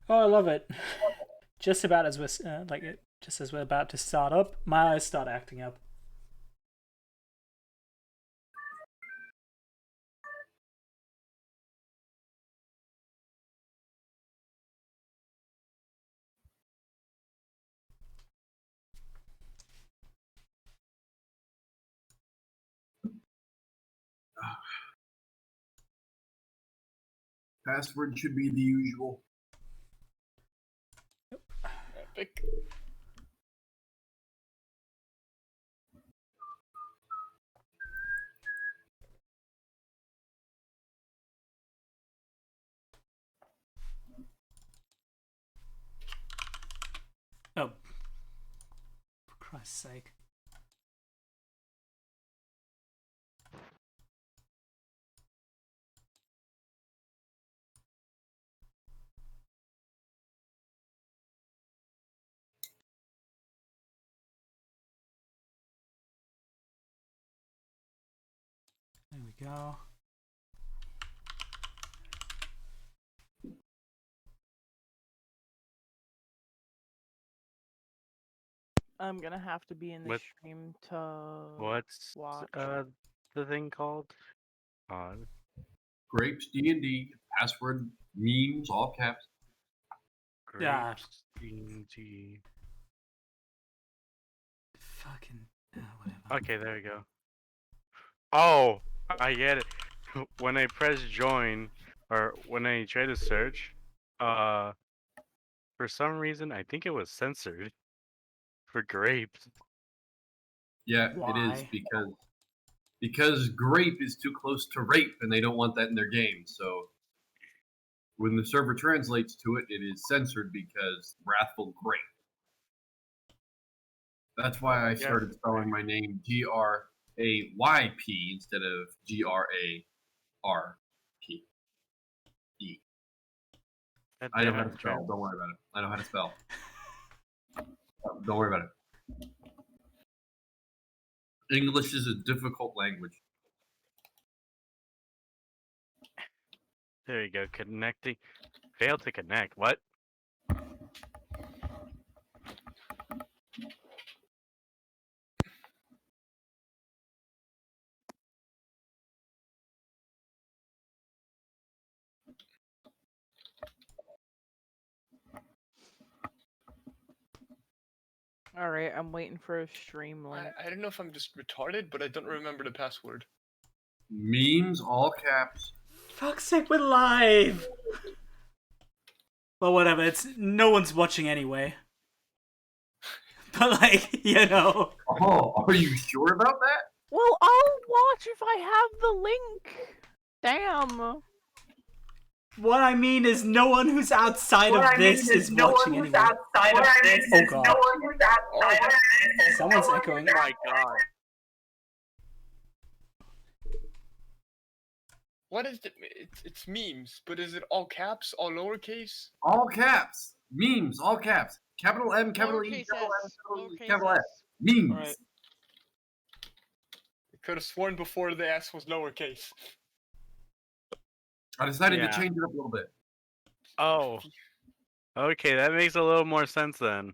Oh, I love it. Just about as we're just as we're about to start up, my eyes start acting up. Password should be the usual. Epic. Oh, for Christ's sake! There we go. I'm gonna have to be in the What- stream to What's watch. the thing called? Grapes D&D. Password memes all caps. Yeah. Grapes ENG. Fucking whatever. Okay, there we go. Oh, I get it. When I press join, or when I try to search, for some reason I think it was censored for grapes. Yeah, Why? it is because grape is too close to rape, and they don't want that in their game. So when the server translates to it, it is censored because wrathful grape. That's why I started spelling my name GRAYP instead of GRARP. I know how to spell. Don't worry about it. I know how to spell. Don't worry about it. English is a difficult language. There you go. Connecting. Failed to connect. What? Alright, I'm waiting for a stream link. I don't know if I'm just retarded, but I don't remember the password. Memes, all caps. Fuck's sake, we're live! Well, whatever, it's no one's watching anyway. But like, you know. Oh, are you sure about that? Well, I'll watch if I have the link. Damn. What I mean is no one who's outside of this is watching anyway. Oh god. Someone's echoing. Oh my god. What is it? It's memes, but is it all caps, all lowercase? All caps. Memes, all caps. Capital M, capital E, Lowercase capital M, s, capital E, lowercase capital S. s. Memes. Alright. I could have sworn before the S was lowercase. I decided Yeah. to change it up a little bit. Oh. Okay, that makes a little more sense then.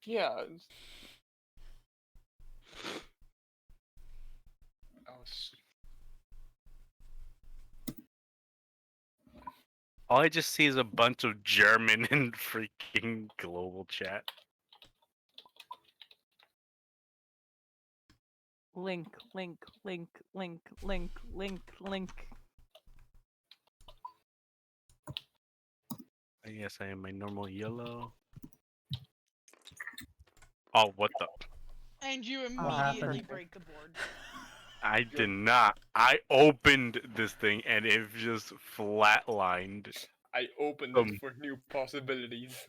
Yeah. Oh, All I just see is a bunch of German in freaking global chat. Link, link, link, link, link, link, link. Yes, I am my normal yellow. Oh, what the? And you happened? immediately break the board. I did not. I opened this thing and it just flatlined. I opened it for new possibilities.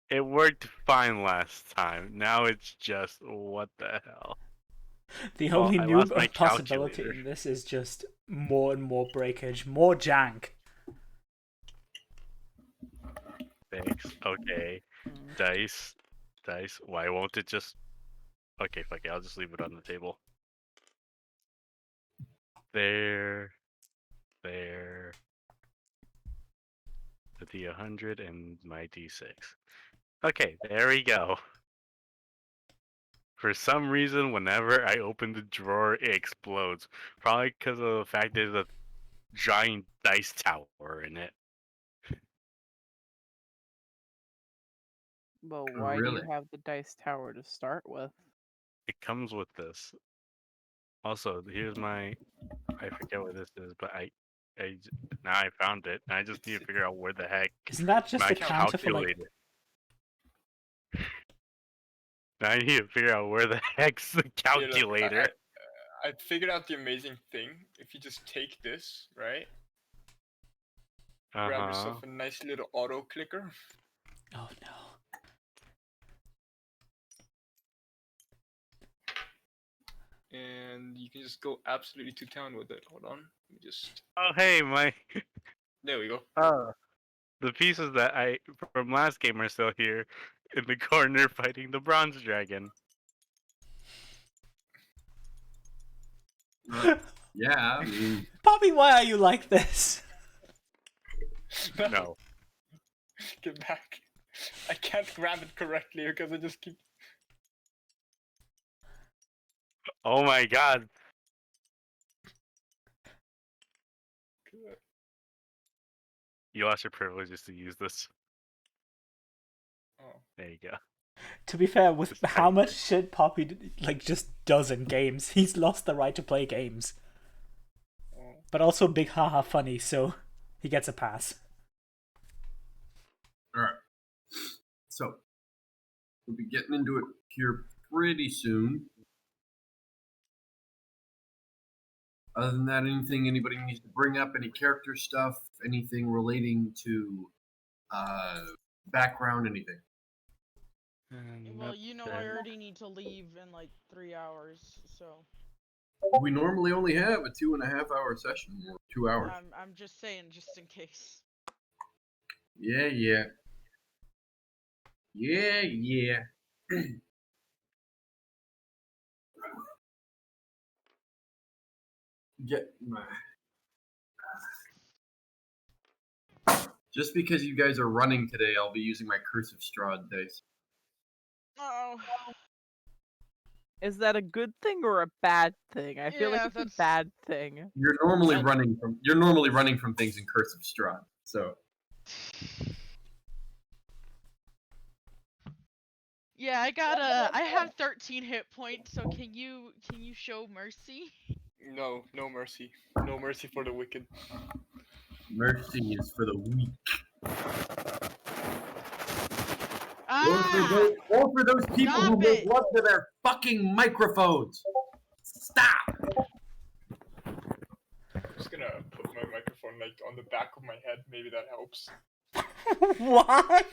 It worked fine last time. Now it's just, what the hell? The only I new lost my possibility calculator. in this is just more and more breakage, more jank. Thanks. Okay. Dice. Dice. Why won't it just... Okay, fuck it. I'll just leave it on the table. There. There. the D100 and my D6. Okay, there we go. For some reason, whenever I open the drawer, it explodes. Probably because of the fact there's a giant dice tower in it. Well, Oh, why do really? you have the dice tower to start with? It comes with this. Also, here's my. I forget what this is, but now I found it. And I just need to figure out where the heck Isn't that just my a counter for like? calculator. Now I need to figure out where the heck's the Here, look, calculator. I figured out the amazing thing. If you just take this, right? Grab yourself a nice little auto clicker. Oh no. And you can just go absolutely to town with it. Hold on. Let me just. Oh hey, my. There we go. The pieces that I from last game are still here in the corner fighting the bronze dragon. Yeah, I mean, Poppy, why are you like this? No. Get back. I can't grab it correctly because I just keep. Oh my god. You lost your privileges to use this. Oh. There you go. To be fair, with Just how type much it. shit Poppy just does in games, he's lost the right to play games. Oh. But also big haha funny, so he gets a pass. alright. So, we'll be getting into it here pretty soon. Other than that, anything anybody needs to bring up? Any character stuff? Anything relating to background? Anything? Well, you know I already need to leave in like 3 hours, so We normally only have a 2.5 hour session, or 2 hours. I'm just saying, just in case. Yeah. Get my. Just because you guys are running today, I'll be using my Curse of Strahd dice. Oh. Is that a good thing or a bad thing? I feel like Yeah, it's that's- a bad thing. You're normally running from things in Curse of Strahd, so. Yeah, I have 13 hit points, so can you show mercy? No, no mercy. No mercy for the wicked. Mercy is for the weak. Ah! Or for those people who Stop make it! love to their fucking microphones. Stop! I'm just gonna put my microphone like on the back of my head. Maybe that helps. What?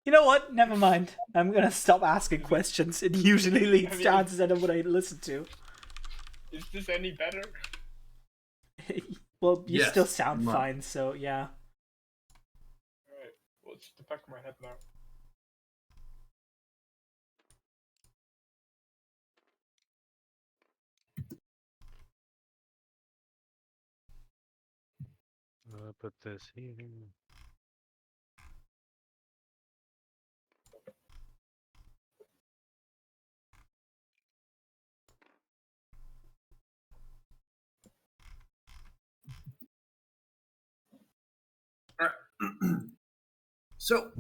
You know what? Never mind. I'm gonna stop asking questions. It usually leads to answers I don't want to listen to. Is this any better? Well, you Yes, still sound much. fine, so yeah. Alright. Well, it's the back of my head now. I'll put this here. So,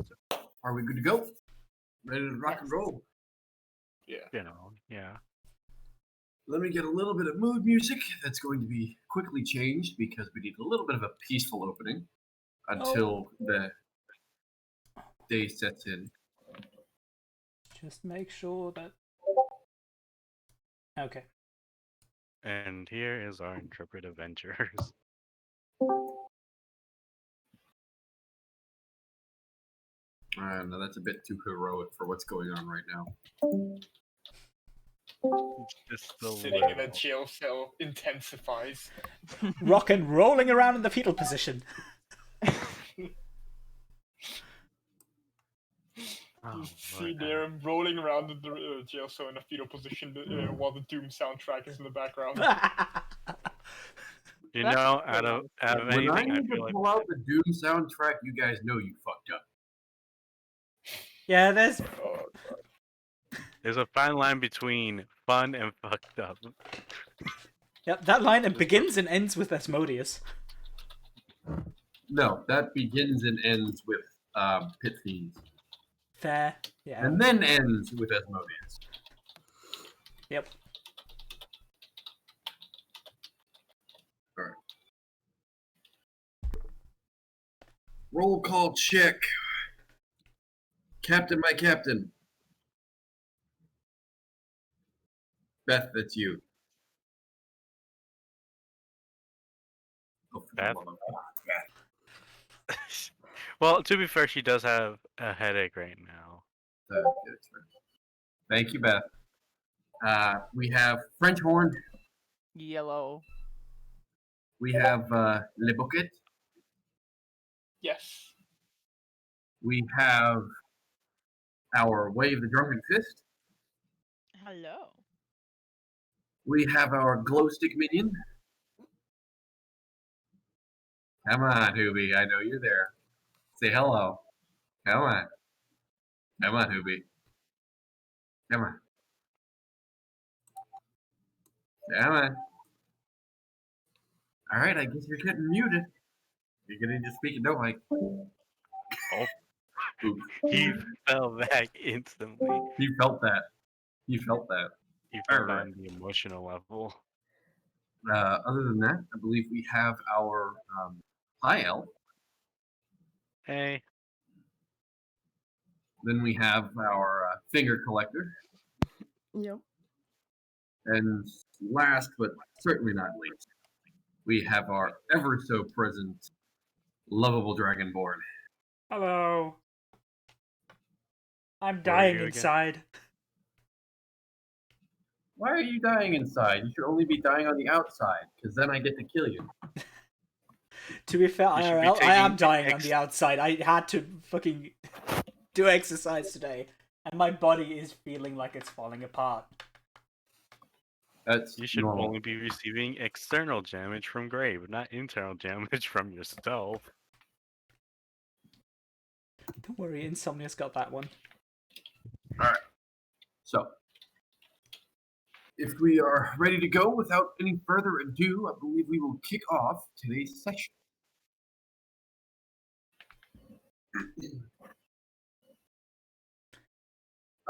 are we good to go? Ready to rock and Yes. roll? Yeah. You know, yeah. Let me get a little bit of mood music that's going to be quickly changed because we need a little bit of a peaceful opening until the day sets in. Just make sure that. Okay. And here is our intrepid adventurers. No, that's a bit too heroic for what's going on right now. Just a Sitting in a little. jail cell intensifies. Rock and rolling around in the fetal position. Oh, You see Lord, there rolling around in the jail cell in a fetal position while the Doom soundtrack is in the background. You That's know, cool. out of When I anything, I need to feel like pull out the Doom soundtrack, you guys know you fucked up. Yeah, there's there's a fine line between fun and fucked up. yep, that line it begins and ends with Asmodeus. No, that begins and ends with Pit Fiends. Fair. Yeah. And then ends with Asmodeus. Yep. Alright. Roll call check. Captain, my captain. Beth, that's you. Oh, Beth? Beth. Well, to be fair, she does have a headache right now. Thank you, Beth. We have French horn. Yellow. We have Le Bouquet. Yes. We have our Wave the Drunken Fist. Hello. We have our Glow Stick Minion. Come on, Hoobie. I know you're there. Say hello. Come on. Come on, Hoobie. Come on. Come on. All right, I guess you're getting muted. You're getting to speak no mic. Oh. Oops. He fell back instantly. He felt that. He felt that. He fell Alright. on the emotional level. Other than that, I believe we have our High Elf. Hey, Then we have our Finger Collector. Yep. And last but certainly not least, we have our ever so present lovable Dragonborn. Hello. I'm are dying you again? inside. Why are you dying inside? You should only be dying on the outside, because then I get to kill you. To be fair, You should be IRL, I am taking dying on the outside. I had to fucking do exercise today, and my body is feeling like it's falling apart. That's You should normal. only be receiving external damage from Grave, not internal damage from yourself. Don't worry, Insomnia's got that one. So, if we are ready to go without any further ado, I believe we will kick off today's session.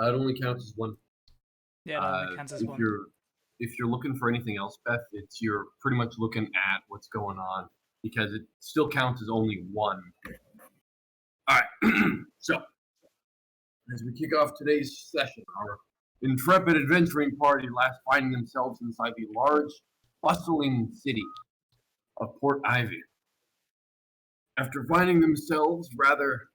It only counts as one. Yeah, that only counts as one. If you're looking for anything else, Beth, you're pretty much looking at what's going on because it still counts as only one. All right. So, as we kick off today's session, our intrepid adventuring party last finding themselves inside the large, bustling city of Port Ivy. After finding themselves rather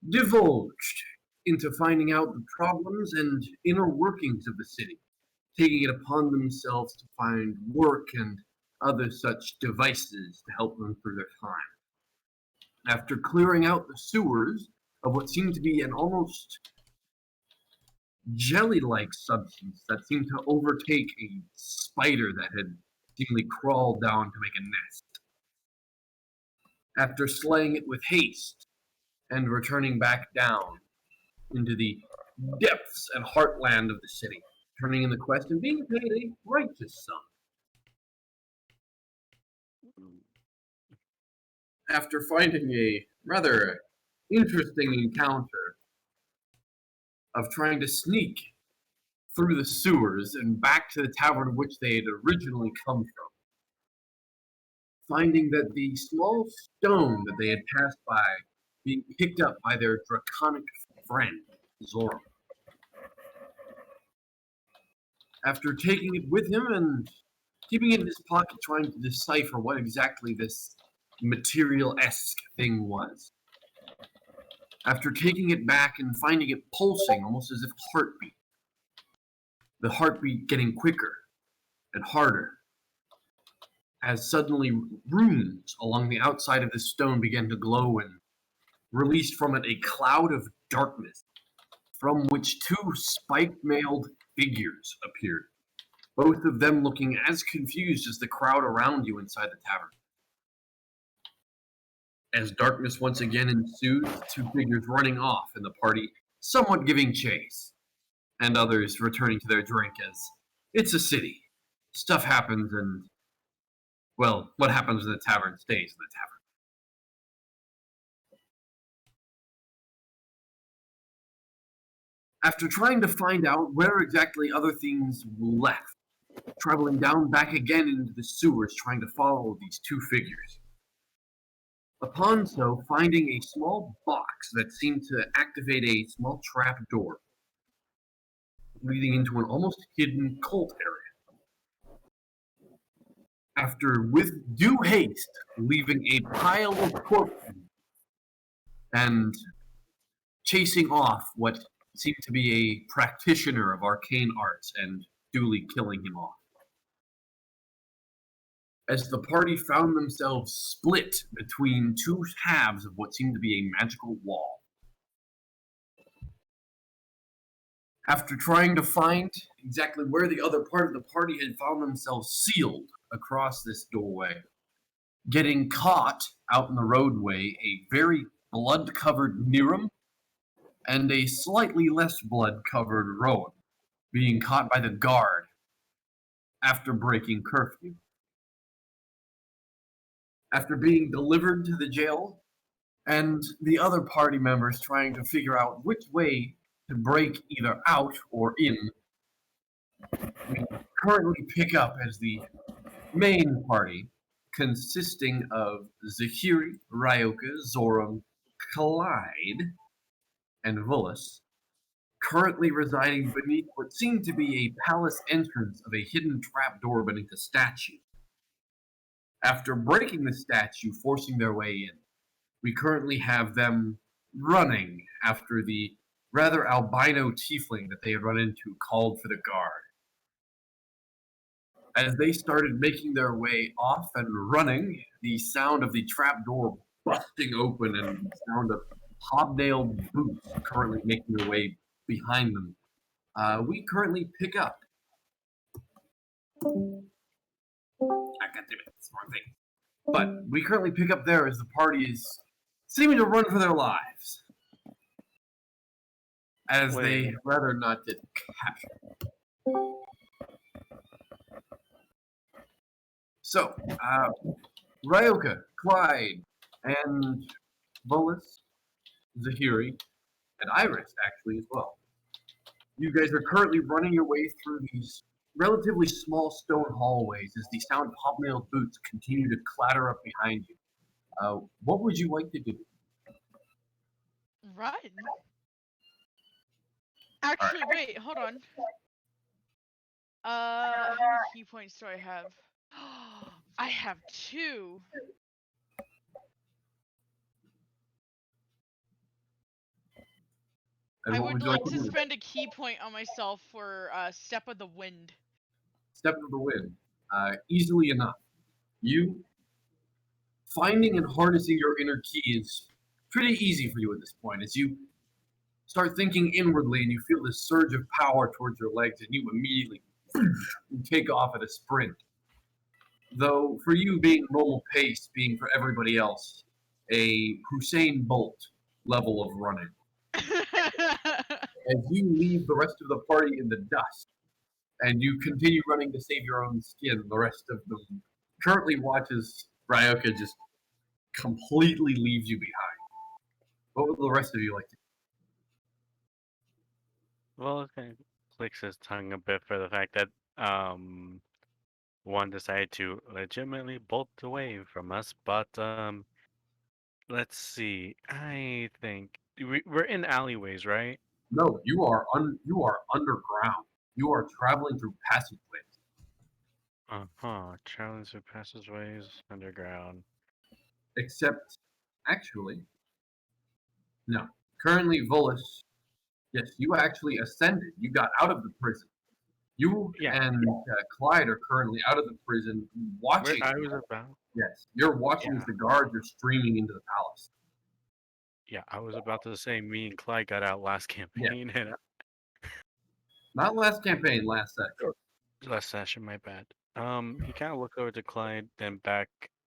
divulged into finding out the problems and inner workings of the city, taking it upon themselves to find work and other such devices to help them through their time. After clearing out the sewers of what seemed to be an almost jelly-like substance that seemed to overtake a spider that had seemingly crawled down to make a nest. After slaying it with haste and returning back down into the depths and heartland of the city, turning in the quest and being paid a righteous sum. After finding a rather interesting encounter of trying to sneak through the sewers and back to the tavern of which they had originally come from, finding that the small stone that they had passed by being picked up by their draconic friend, Zora. After taking it with him and keeping it in his pocket, trying to decipher what exactly this material-esque thing was. After taking it back and finding it pulsing, almost as if heartbeat. The heartbeat getting quicker and harder, as suddenly runes along the outside of the stone began to glow and released from it a cloud of darkness, from which two spike-mailed figures appeared. both of them looking as confused as the crowd around you inside the tavern. As darkness once again ensues, two figures running off and the party somewhat giving chase, and others returning to their drink as it's a city. Stuff happens and, well, what happens in the tavern stays in the tavern. After trying to find out where exactly other things left, traveling down back again into the sewers trying to follow these two figures. Upon so finding a small box that seemed to activate a small trap door, leading into an almost hidden cult area. After with due haste leaving a pile of corpses and chasing off what seemed to be a practitioner of arcane arts and duly killing him off. As the party found themselves split between two halves of what seemed to be a magical wall. After trying to find exactly where the other part of the party had found themselves sealed across this doorway, getting caught out in the roadway, a very blood-covered Niram and a slightly less blood-covered Rowan being caught by the guard after breaking curfew. After being delivered to the jail, and the other party members trying to figure out which way to break either out or in, we currently pick up as the main party, consisting of Zahiri, Ryoka, Zoram, Clyde, and Vullis, currently residing beneath what seemed to be a palace entrance of a hidden trapdoor beneath a statue. After breaking the statue, forcing their way in, we currently have them running after the rather albino tiefling that they had run into called for the guard. As they started making their way off and running, the sound of the trapdoor busting open and the sound of hobnailed boots currently making their way behind them, we currently pick up. Wrong thing. But we currently pick up there as the party is seeming to run for their lives. As they rather not get captured. So, Ryoka, Clyde, and Vullis, Zahiri, and Iris actually as well. You guys are currently running your way through these relatively small stone hallways as the sound of hobnailed boots continue to clatter up behind you. What would you like to do? Run. Actually, wait, hold on. How many key points do I have? I have 2. And I what would you like to do? spend a key point on myself for Step of the Wind. Step of the Wind. Easily enough. You finding and harnessing your inner key is pretty easy for you at this point. As you start thinking inwardly and you feel this surge of power towards your legs and you immediately take off at a sprint. Though for you being normal pace, being for everybody else, a Hussein Bolt level of running. As you leave the rest of the party in the dust, and you continue running to save your own skin, the rest of them currently watches Ryoka just completely leaves you behind. What would the rest of you like to do? Well, it kind of clicks his tongue a bit for the fact that one decided to legitimately bolt away from us, but let's see. I think we're in alleyways, right? No, you are underground. You are traveling through passageways. Traveling through passageways underground. Except, actually, no. Currently, Vullis, yes, you actually ascended. You got out of the prison. You and Clyde are currently out of the prison watching. Where I was about. Yes, you're watching as the guards are streaming into the palace. Yeah, I was about to say me and Clyde got out last campaign, and Not last campaign, last session. Last session, my bad. He kind of looked over to Clyde, then back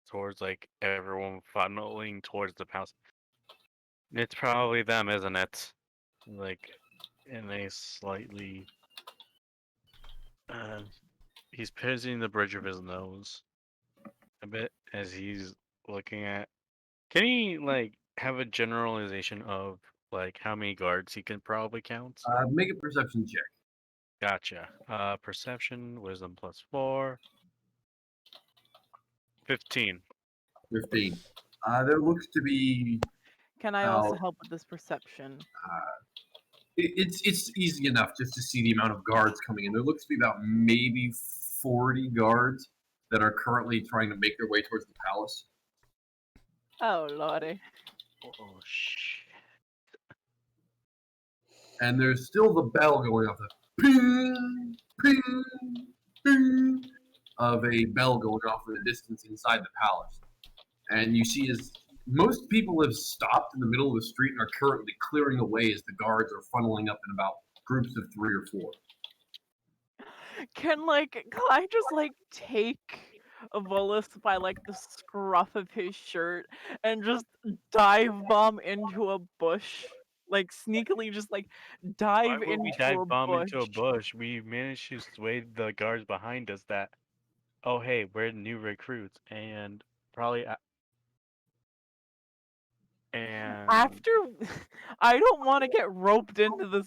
towards like everyone funneling towards the house. It's probably them, isn't it? Like, in a slightly, uh, he's piercing the bridge of his nose a bit as he's looking at. Can he like have a generalization of like how many guards he can probably count? Make a perception check. Gotcha. Perception, wisdom +4. 15. 15. There looks to be. Can I also help with this perception? It's easy enough just to see the amount of guards coming in. There looks to be about maybe 40 guards that are currently trying to make their way towards the palace. Oh lordy. Oh shit. And there's still the bell going off, the ping, ping, ping of a bell going off in the distance inside the palace. And you see as most people have stopped in the middle of the street and are currently clearing away as the guards are funneling up in about groups of 3 or 4. Can I just take a Volus by the scruff of his shirt and just dive bomb into a bush? Sneakily just Why dive would we into dive a bomb bush. into a bush? We managed to sway the guards behind us that, oh hey, we're new recruits, and probably and After I don't want to get roped into this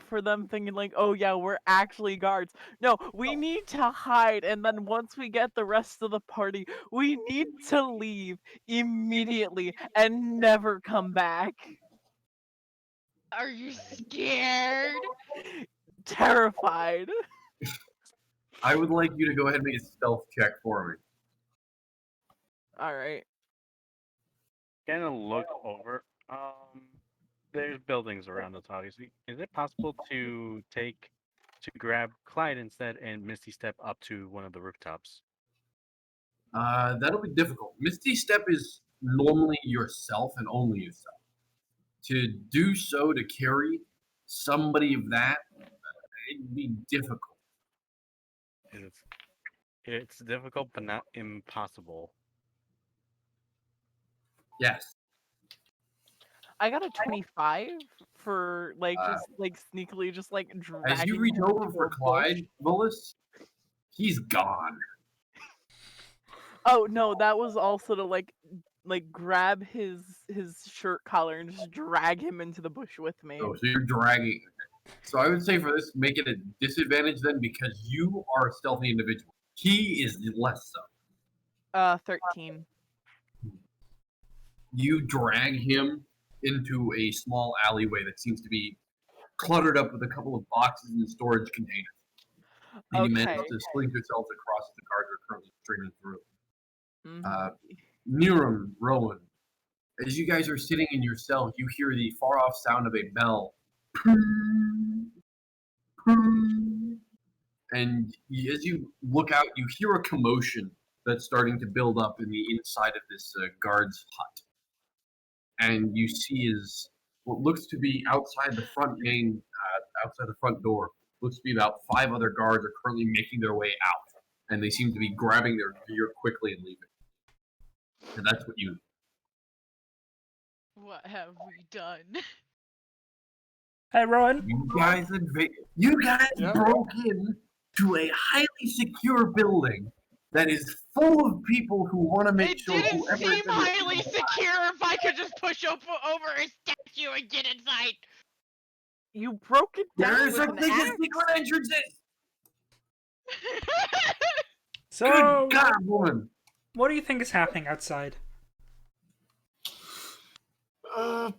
for them thinking oh yeah, we're actually guards. No, we need to hide, and then once we get the rest of the party, we need to leave immediately and never come back. Are you scared? Terrified. I would like you to go ahead and make a stealth check for me. All right. kind of look over. There's buildings around us, obviously. Is it possible to grab Clyde instead and Misty step up to one of the rooftops? That'll be difficult. Misty Step is normally yourself and only yourself. To do so, to carry somebody of that, it'd be difficult. It's difficult, but not impossible. Yes. I got a 25 for just sneakily just dragging As you reach him over into for a bush. Clyde, Willis, he's gone. Oh no, that was also to grab his shirt collar and just drag him into the bush with me. Oh, so you're dragging. So I would say for this, make it a disadvantage then because you are a stealthy individual. He is less so. 13. You drag him into a small alleyway that seems to be cluttered up with a couple of boxes and storage containers. And you manage to sling yourselves across the guards are currently streaming through. Niram, Rowan, as you guys are sitting in your cell, you hear the far-off sound of a bell. And as you look out, you hear a commotion that's starting to build up in the inside of this guard's hut. And you see is what looks to be outside the front outside the front door. Looks to be about 5 other guards are currently making their way out, and they seem to be grabbing their gear quickly and leaving. And that's what you. What have we done? Hey, Rowan. You guys broke in to a highly secure building that is full of people who want to make It sure didn't whoever seem highly secure if I could just push over a statue and get inside. You broke it down. There's with a an thing as axe. secret entrances. So, Good God, woman. what do you think is happening outside? I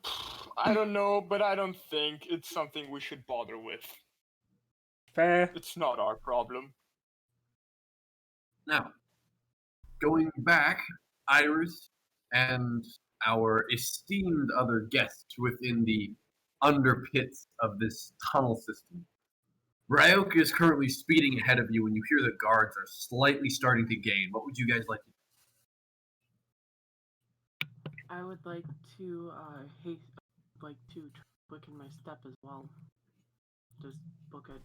don't know, but I don't think it's something we should bother with. Fair. It's not our problem. Now, going back, Iris and our esteemed other guests within the underpits of this tunnel system. Ryoka is currently speeding ahead of you, and you hear the guards are slightly starting to gain. What would you guys like to do? I would like to book in my step as well. Just book it.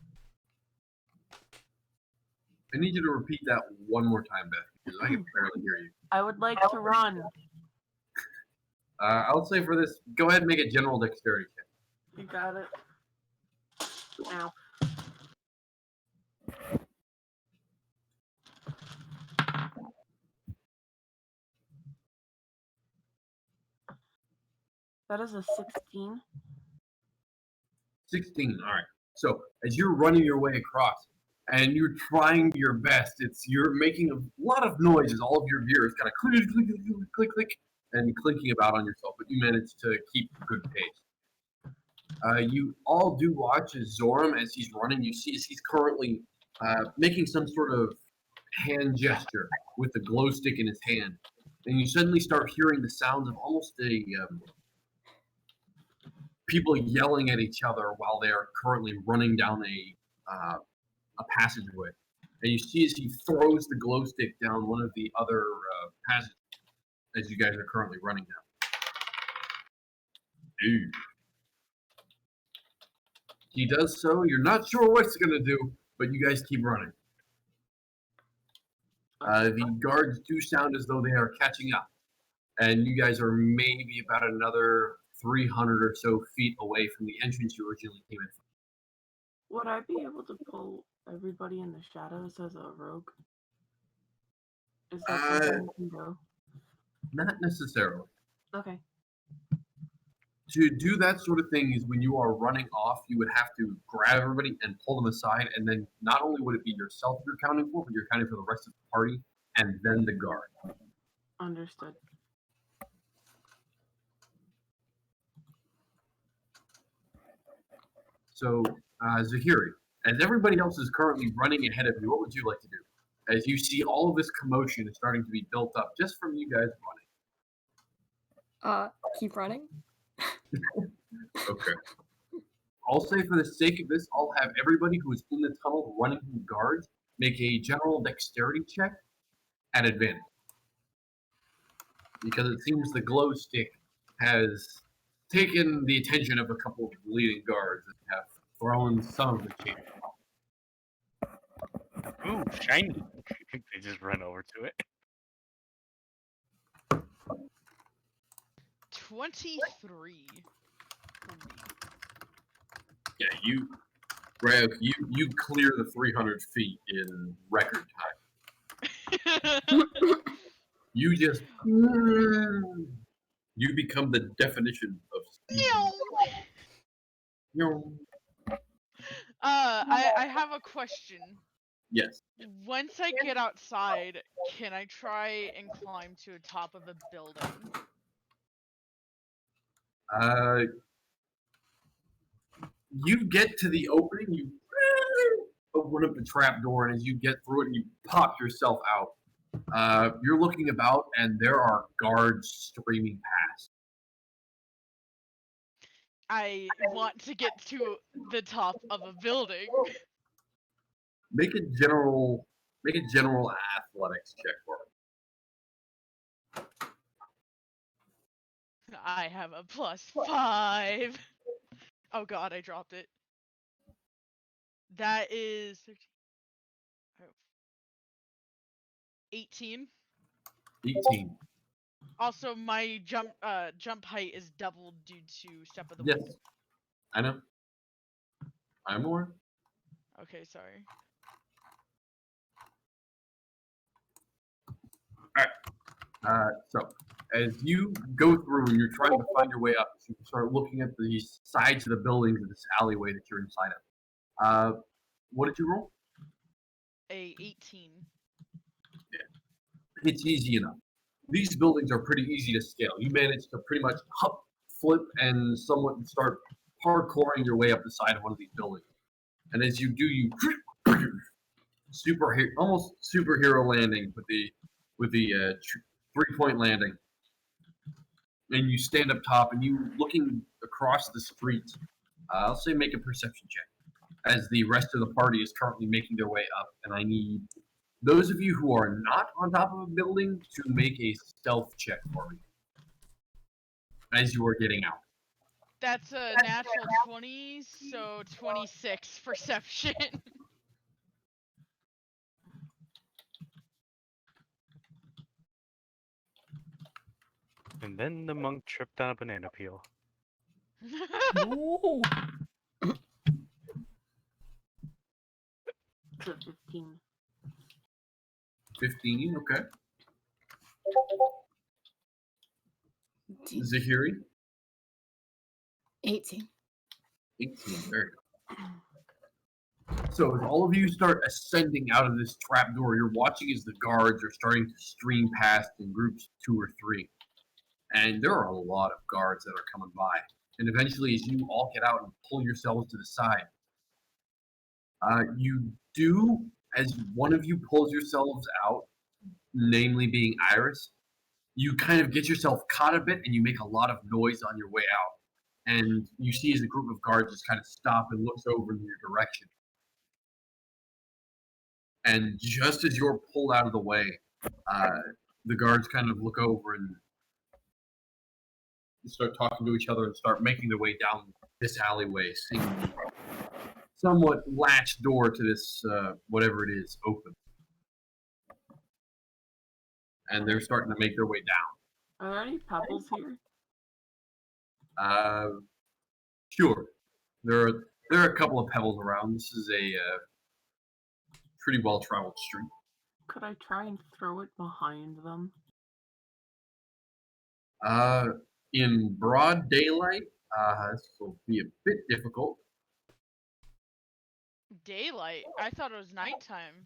I need you to repeat that one more time, Beth, because I can barely hear you. I would like to run. I'll say for this, go ahead and make a general dexterity check. You got it. Now. That is a 16. 16. All right. So as you're running your way across, and you're trying your best, you're making a lot of noises. All of your gear is kind of click, click, click, click, click, click, and clinking about on yourself, but you manage to keep a good pace. You all do watch as Zoram, as he's running, you see as he's currently making some sort of hand gesture with the glow stick in his hand, and you suddenly start hearing the sounds of almost a people yelling at each other while they are currently running down a passageway. And you see as he throws the glow stick down one of the other passages as you guys are currently running down. Dude. He does so. You're not sure what it's going to do, but you guys keep running. The guards do sound as though they are catching up. And you guys are maybe about another 300 or so feet away from the entrance you originally came in from. Would I be able to pull everybody in the shadows as a rogue? Is that something you can go? Not necessarily. Okay. To do that sort of thing is when you are running off, you would have to grab everybody and pull them aside, and then not only would it be yourself you're counting for, but you're counting for the rest of the party, and then the guard. Understood. So, Zahiri, as everybody else is currently running ahead of you, what would you like to do? As you see all of this commotion is starting to be built up just from you guys running. Keep running. Okay. I'll say for the sake of this, I'll have everybody who is in the tunnel running from guards make a general dexterity check at advantage. Because it seems the glow stick has taken the attention of a couple of leading guards and have thrown some of the chains off. Ooh, shiny. They just run over to it. 23. Yeah, you clear the 300 feet in record time. You just you become the definition of speed. I have a question. Yes. Once I get outside, can I try and climb to the top of a building? You get to the opening, you open up the trap door, and as you get through it, you pop yourself out. You're looking about, and there are guards streaming past. I want to get to the top of a building. Make a general athletics check for it. I have a +5. Oh god, I dropped it. That is 18. 18. Also, my jump height is doubled due to Step of the Yes. Wind. I know. I'm more. Okay, sorry. So, as you go through and you're trying to find your way up, you start looking at the sides of the buildings of this alleyway that you're inside of. What did you roll? A 18. It's easy enough. These buildings are pretty easy to scale. You manage to pretty much hop, flip, and somewhat start parkouring your way up the side of one of these buildings. And as you do, you almost superhero landing with the 3-point landing. And you stand up top, and you looking across the street. I'll say make a perception check, as the rest of the party is currently making their way up. And I need those of you who are not on top of a building to make a stealth check for me as you are getting out. That's a natural 20, so 26 perception. And then the monk tripped on a banana peel. No. So 15. 15, okay. D- Zahiri, 18. 18. There you go. So as all of you start ascending out of this trapdoor, you're watching as the guards are starting to stream past in groups 2 or 3. And there are a lot of guards that are coming by. And eventually, as you all get out and pull yourselves to the side, you do, as one of you pulls yourselves out, namely being Iris, you kind of get yourself caught a bit and you make a lot of noise on your way out. And you see as a group of guards just kind of stop and looks over in your direction. And just as you're pulled out of the way, the guards kind of look over and start talking to each other and start making their way down this alleyway, seeing the somewhat latched door to this, whatever it is, open. And they're starting to make their way down. Are there any pebbles here? Sure. There are a couple of pebbles around. This is a pretty well-traveled street. Could I try and throw it behind them? In broad daylight, this will be a bit difficult. Daylight? I thought it was nighttime.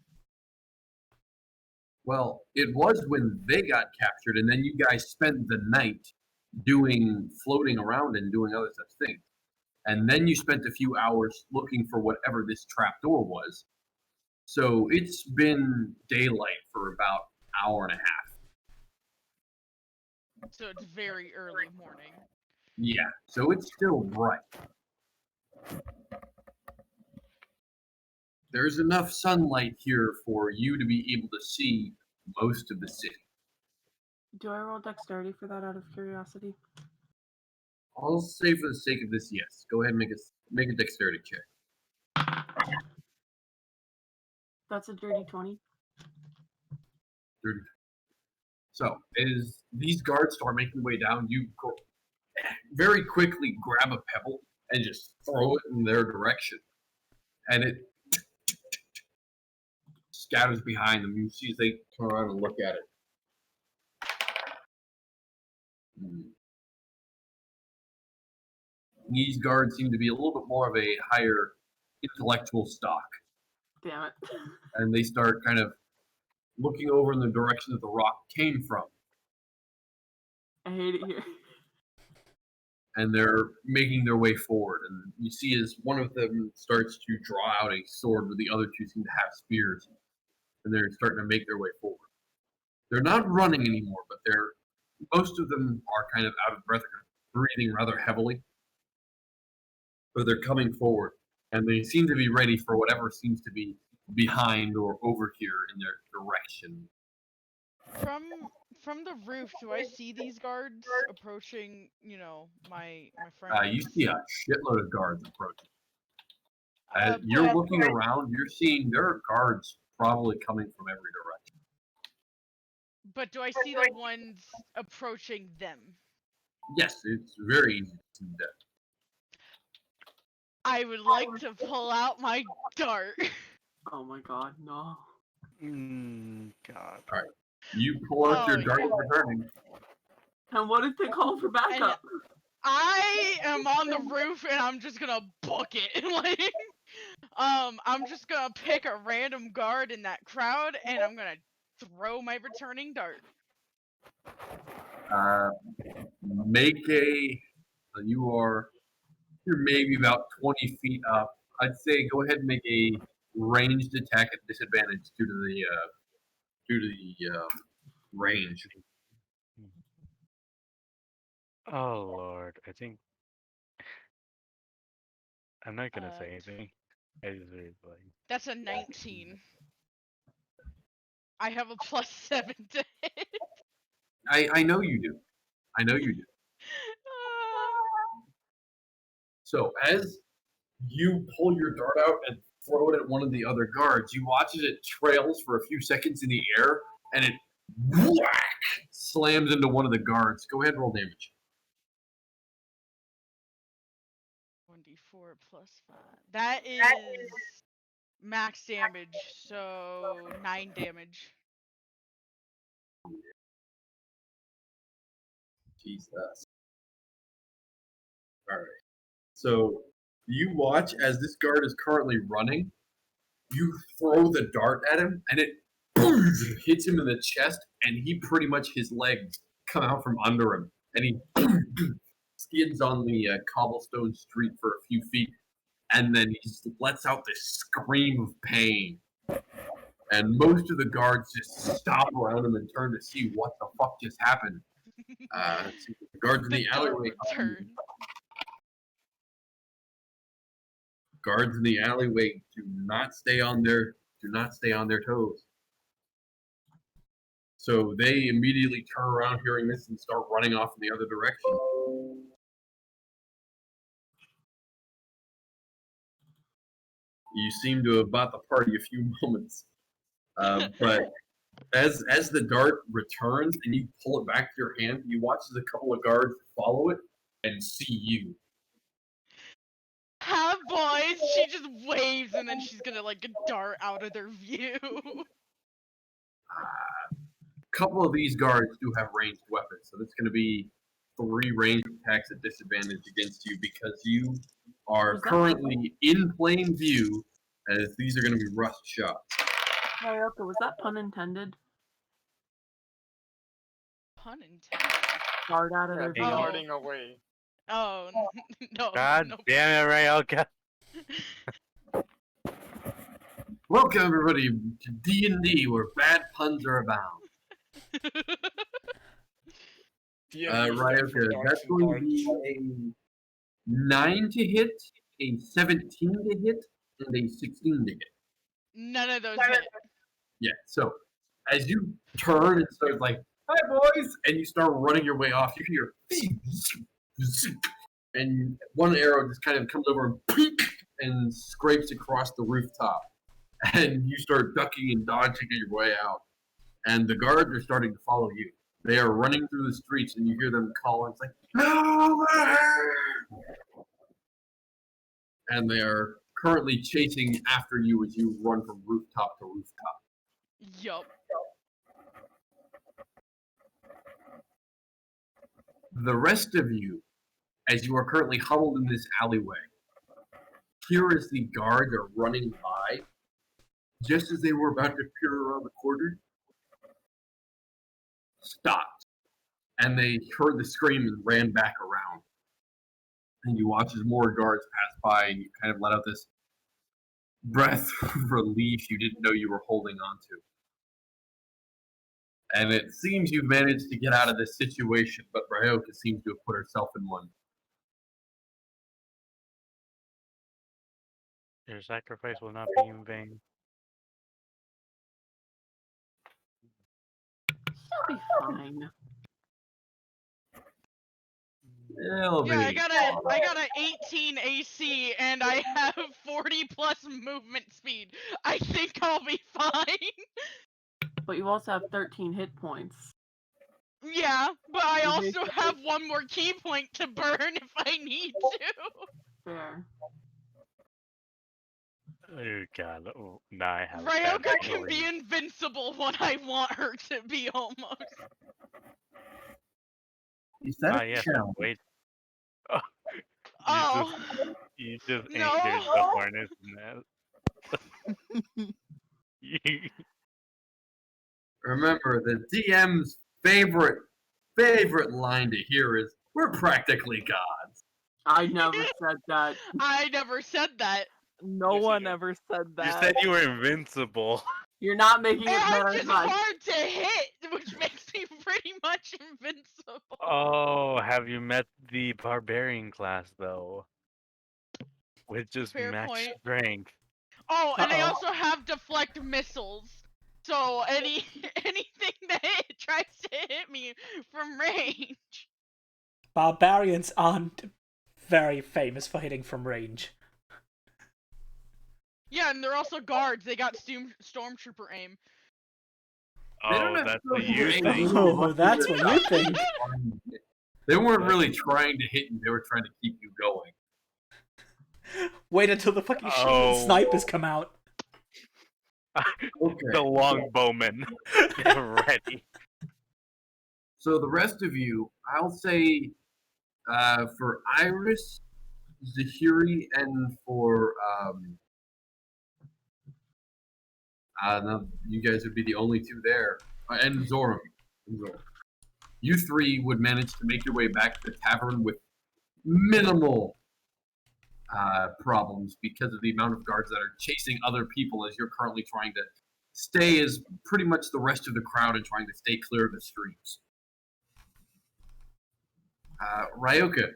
Well, it was when they got captured, and then you guys spent the night floating around and doing other such things. And then you spent a few hours looking for whatever this trapdoor was. So it's been daylight for about an hour and a half. So it's very early morning. Yeah, so it's still bright. There's enough sunlight here for you to be able to see most of the city. Do I roll dexterity for that out of curiosity? I'll say for the sake of this, yes. Go ahead and make a dexterity check. That's a dirty 20. So, as these guards start making their way down, you very quickly grab a pebble and just throw it in their direction. And it scatters behind them. You see as they turn around and look at it. These guards seem to be a little bit more of a higher intellectual stock. Damn it. And they start kind of looking over in the direction that the rock came from. I hate it here. And they're making their way forward. And you see as one of them starts to draw out a sword, where the other two seem to have spears. And they're starting to make their way forward. They're not running anymore, but most of them are kind of out of breath, breathing rather heavily. But they're coming forward, and they seem to be ready for whatever seems to be behind or over here in their direction. From the roof, do I see these guards approaching, my friend? You see a shitload of guards approaching. As you're but- looking around, you're seeing there are guards probably coming from every direction. But do I see the ones approaching them? Yes, it's very easy to see that. I would like to pull out my dart. Oh my god, no. God. You pull out your Oh, dart yeah. with your turning. And what if they call for backup? I am on the roof and I'm just gonna book it. I'm just gonna pick a random guard in that crowd and I'm gonna throw my returning dart. You're maybe about 20 feet up. I'd say go ahead and make a ranged attack at disadvantage due to the range. Oh Lord, I think I'm not gonna say anything. I just really like. That's a 19. I have a +7 to hit. I know you do. I know you do. So as you pull your dart out and throw it at one of the other guards, you watch as it trails for a few seconds in the air, and it whack slams into one of the guards. Go ahead, roll damage. 1d4 plus 5. That is max damage, so 9 damage. Jesus. All right. So you watch as this guard is currently running. You throw the dart at him, and it hits him in the chest, and he pretty much, his legs come out from under him, and he skids on the cobblestone street for a few feet, and then he just lets out this scream of pain. And most of the guards just stop around him and turn to see what the fuck just happened. The guards in the alleyway. Turn. Guards in the alleyway do not stay on their toes. So they immediately turn around hearing this and start running off in the other direction. You seem to have bought the party a few moments. But as the dart returns and you pull it back to your hand, you watch as a couple of guards follow it and see you. Have boys, she just waves and then she's gonna like dart out of their view. A couple of these guards do have ranged weapons, so that's going to be 3 ranged attacks at disadvantage against you because you are currently in plain view, as these are going to be rust shots. Ryoka, was that pun intended? Pun intended. Dart out of their Yeah, view. darting away. Oh no. God no. damn it, Ryoka. Welcome everybody to D&D, where bad puns are abound. Ryoka, that's going to be a 9 to hit, a 17 to hit, and a 16 to hit. None of those hit. Yeah, so as you turn and start like, hi boys, and you start running your way off, you hear and one arrow just kind of comes over and scrapes across the rooftop. And you start ducking and dodging your way out. And the guards are starting to follow you. They are running through the streets, and you hear them calling, it's like, over here! And they are currently chasing after you as you run from rooftop to rooftop. Yup. The rest of you, as you are currently huddled in this alleyway, hear as the guards are running by, just as they were about to peer around the corner, stopped. And they heard the scream and ran back around. And you watch as more guards pass by, and you kind of let out this breath of relief you didn't know you were holding on to. And it seems you've managed to get out of this situation, but Ryoka seems to have put herself in one. Your sacrifice will not be in vain. She'll be fine. Yeah, I got a 18 AC and I have 40 plus movement speed. I think I'll be fine. But you also have 13 hit points. Yeah, but I also have 1 more key point to burn if I need to. Fair. Oh god, oh, now I have Ryoka can be invincible when I want her to be almost. Is that yes, challenge? wait. Oh. You just No. anchored the harness in that. Remember, the DM's favorite line to hear is, "We're practically gods." I never said that. I never said that. No Yes, you one did. ever said that. You said you were invincible. You're not making it And better I'm than just mine. hard to hit, which makes me pretty much invincible. Oh, have you met the barbarian class though? With just Fair max point. strength. Oh, and I Uh-oh. also have deflect missiles. So anything that tries to hit me from range. Barbarians aren't very famous for hitting from range. Yeah, and they're also guards. They got stormtrooper aim. They don't Oh, that's what necessarily you aim think. really Oh, much that's at what you think. They weren't really trying to hit you. They were trying to keep you going. Wait until the fucking Oh. snipers come out. Okay. The longbowmen. Ready. So the rest of you, I'll say, for Iris, Zahiri, and for no, you guys would be the only two there, and Zoram. You three would manage to make your way back to the tavern with minimal problems because of the amount of guards that are chasing other people as you're currently trying to stay as pretty much the rest of the crowd and trying to stay clear of the streets. Ryoka,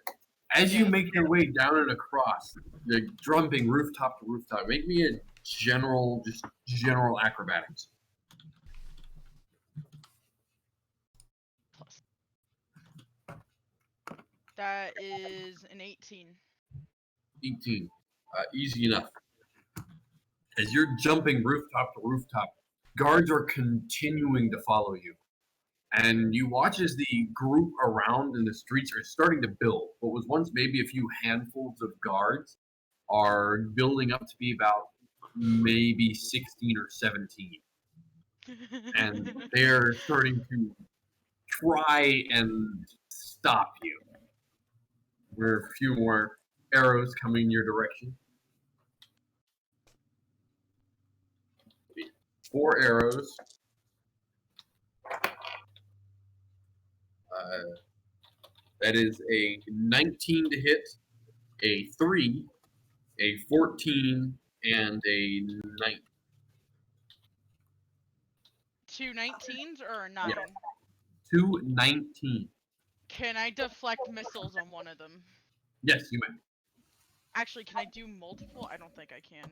as you make your way down and across, you're jumping rooftop to rooftop. Make me a general acrobatics. That is an 18. 18. Easy enough. As you're jumping rooftop to rooftop, guards are continuing to follow you. And you watch as the group around in the streets are starting to build. What was once maybe a few handfuls of guards are building up to be about maybe 16 or 17. And they're starting to try and stop you. There are a few more arrows coming your direction. 4 arrows. That is a 19 to hit, a 3, a 14, and a 9. 2 19s or a 9? Yeah. 2 19. Can I deflect missiles on one of them? Yes, you may. Actually, can I do multiple? I don't think I can.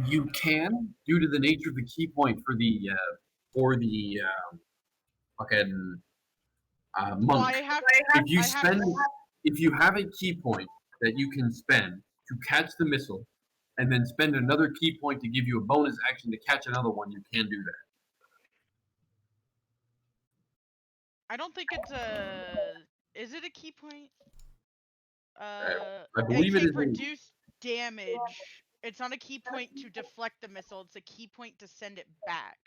You can, due to the nature of the key point for the fucking monk. Well, I have. If you have a key point that you can spend to catch the missile, and then spend another key point to give you a bonus action to catch another one, you can do that. I don't think it's a. Is it a key point? I believe it is. Reduce damage. It's not a key point to deflect the missile. It's a key point to send it back.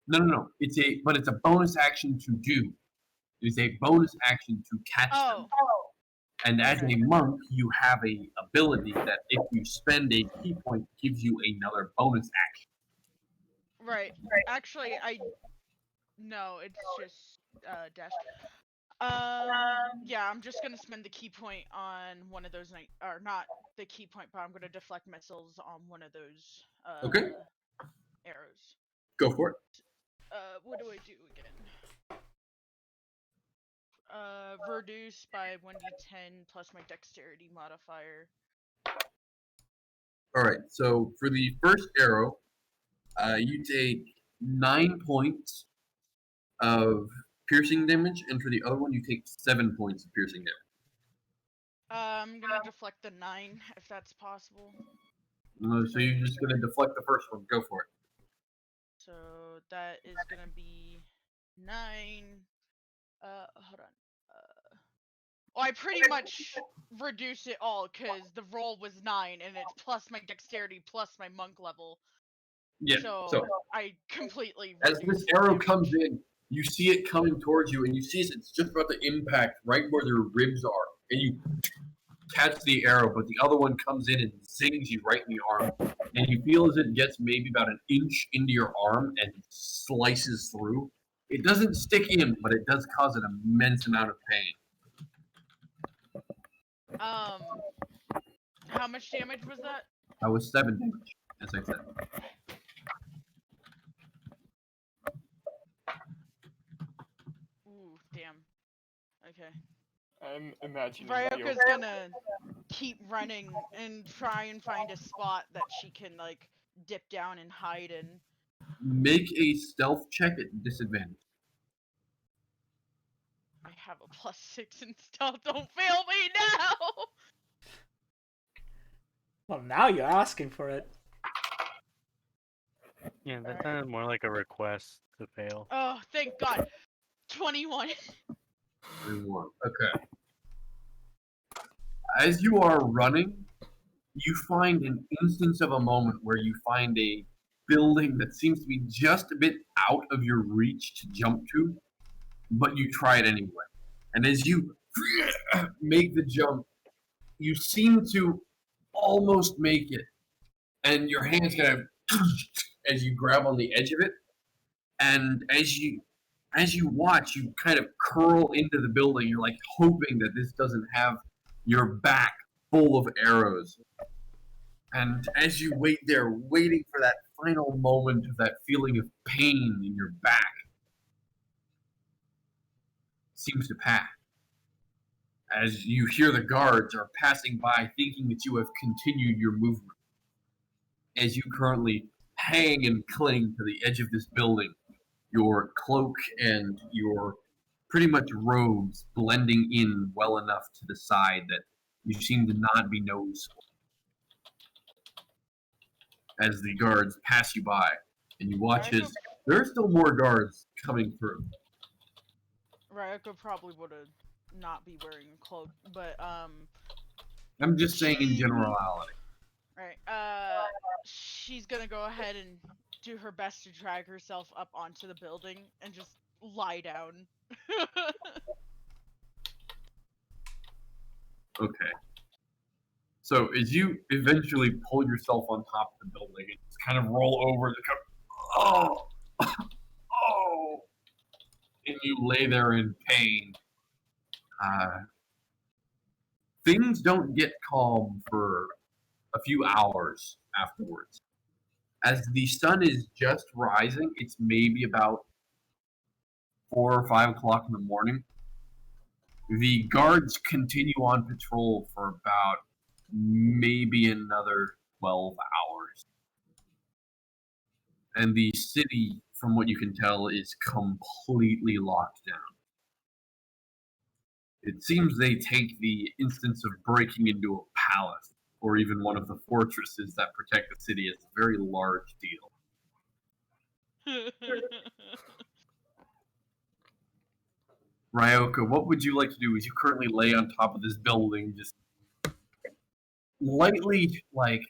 No. It's a bonus action to do. It is a bonus action to catch them. And as a monk, you have a ability that if you spend a key point, gives you another bonus action. Right. Actually, no, it's just dash. Yeah, I'm just gonna spend the key point on one of those or not the key point, but I'm gonna deflect missiles on one of those Okay. arrows. Go for it. What do I do again? Reduce by 1d10 plus my dexterity modifier. Alright, so for the first arrow, you take 9 points of piercing damage, and for the other one, you take 7 points of piercing damage. I'm gonna deflect the 9, if that's possible. So you're just gonna deflect the first one. Go for it. So that is gonna be 9. Hold on. Well, I pretty much reduce it all because the roll was 9, and it's plus my dexterity plus my monk level. Yeah. So I completely. As this arrow comes in, you see it coming towards you, and you see it's just about to impact right where their ribs are, and you catch the arrow, but the other one comes in and zings you right in the arm, and you feel as it gets maybe about an inch into your arm and slices through. It doesn't stick in, but it does cause an immense amount of pain. How much damage was that? That was 7 damage, as I said. Ooh, damn. Okay. I'm imagining Ryoka's gonna keep running and try and find a spot that she can, like, dip down and hide in. Make a stealth check at disadvantage. I have a +6 in stealth. Don't fail me now! Well, now you're asking for it. Yeah, that Alright. sounded more like a request to fail. Oh, thank God. 21. 21. Okay. As you are running, you find an instance of a moment where you find a building that seems to be just a bit out of your reach to jump to, but you try it anyway. And as you make the jump, you seem to almost make it, and your hands kind of as you grab on the edge of it, and as you watch, you kind of curl into the building. You're like hoping that this doesn't have your back full of arrows. And as you wait there, waiting for that final moment of that feeling of pain in your back, seems to pass. As you hear the guards are passing by, thinking that you have continued your movement. As you currently hang and cling to the edge of this building, your cloak and your pretty much robes blending in well enough to the side that you seem to not be noticeable. As the guards pass you by, and you watch as there are still more guards coming through. Ryoko probably would have not be wearing a cloak, but I'm just saying in generality. right. She's gonna go ahead and do her best to drag herself up onto the building and just lie down. Okay. So as you eventually pull yourself on top of the building and just kind of roll over the oh, oh, and you lay there in pain. Things don't get calm for a few hours afterwards. As the sun is just rising, it's maybe about 4 or 5 o'clock in the morning. The guards continue on patrol for about maybe another 12 hours. And the city, from what you can tell, is completely locked down. It seems they take the instance of breaking into a palace or even one of the fortresses that protect the city as a very large deal. Ryoka, what would you like to do as you currently lay on top of this building, just lightly, like,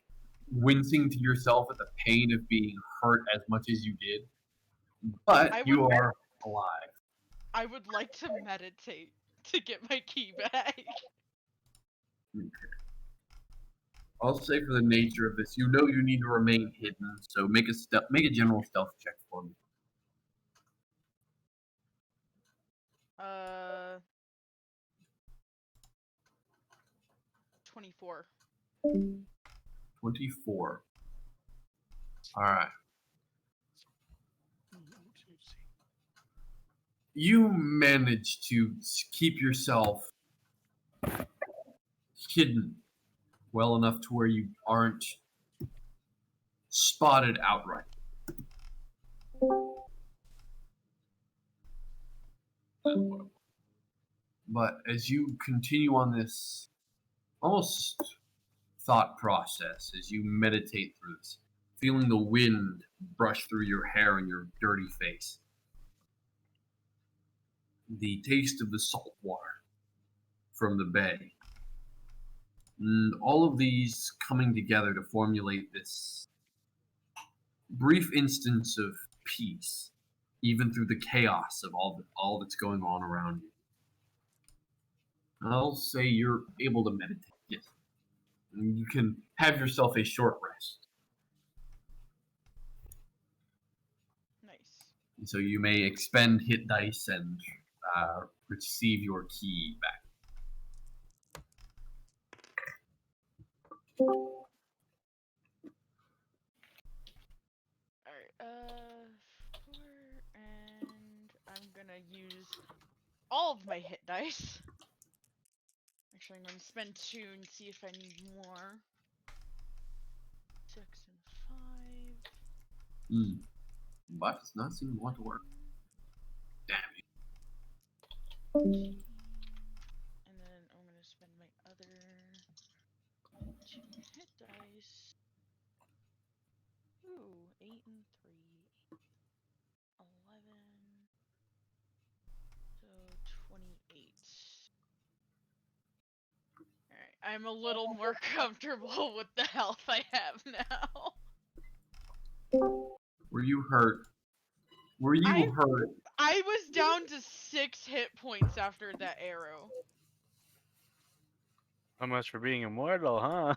wincing to yourself at the pain of being hurt as much as you did, but you are alive. I would like to meditate to get my key back. Okay. I'll say for the nature of this, you know you need to remain hidden, so make a general stealth check for me. 24. 24. Alright. You manage to keep yourself hidden well enough to where you aren't spotted outright. But as you continue on this almost thought process, as you meditate through this, feeling the wind brush through your hair and your dirty face, the taste of the salt water from the bay, and all of these coming together to formulate this brief instance of peace, even through the chaos of all that's going on around you. I'll say you're able to meditate. Yes. And you can have yourself a short rest. Nice. And so you may expend hit dice and receive your key back. Alright, 4, and I'm gonna use all of my hit dice. Actually, I'm gonna spend 2 and see if I need more. 6 and 5. But it's not seeming to want to work. Damn it. And then I'm gonna spend my other 2 hit dice. Ooh, 8 and 3. 28. Alright, I'm a little more comfortable with the health I have now. Were you hurt? Were you I- hurt? I was down to 6 hit points after that arrow. How much for being immortal, huh?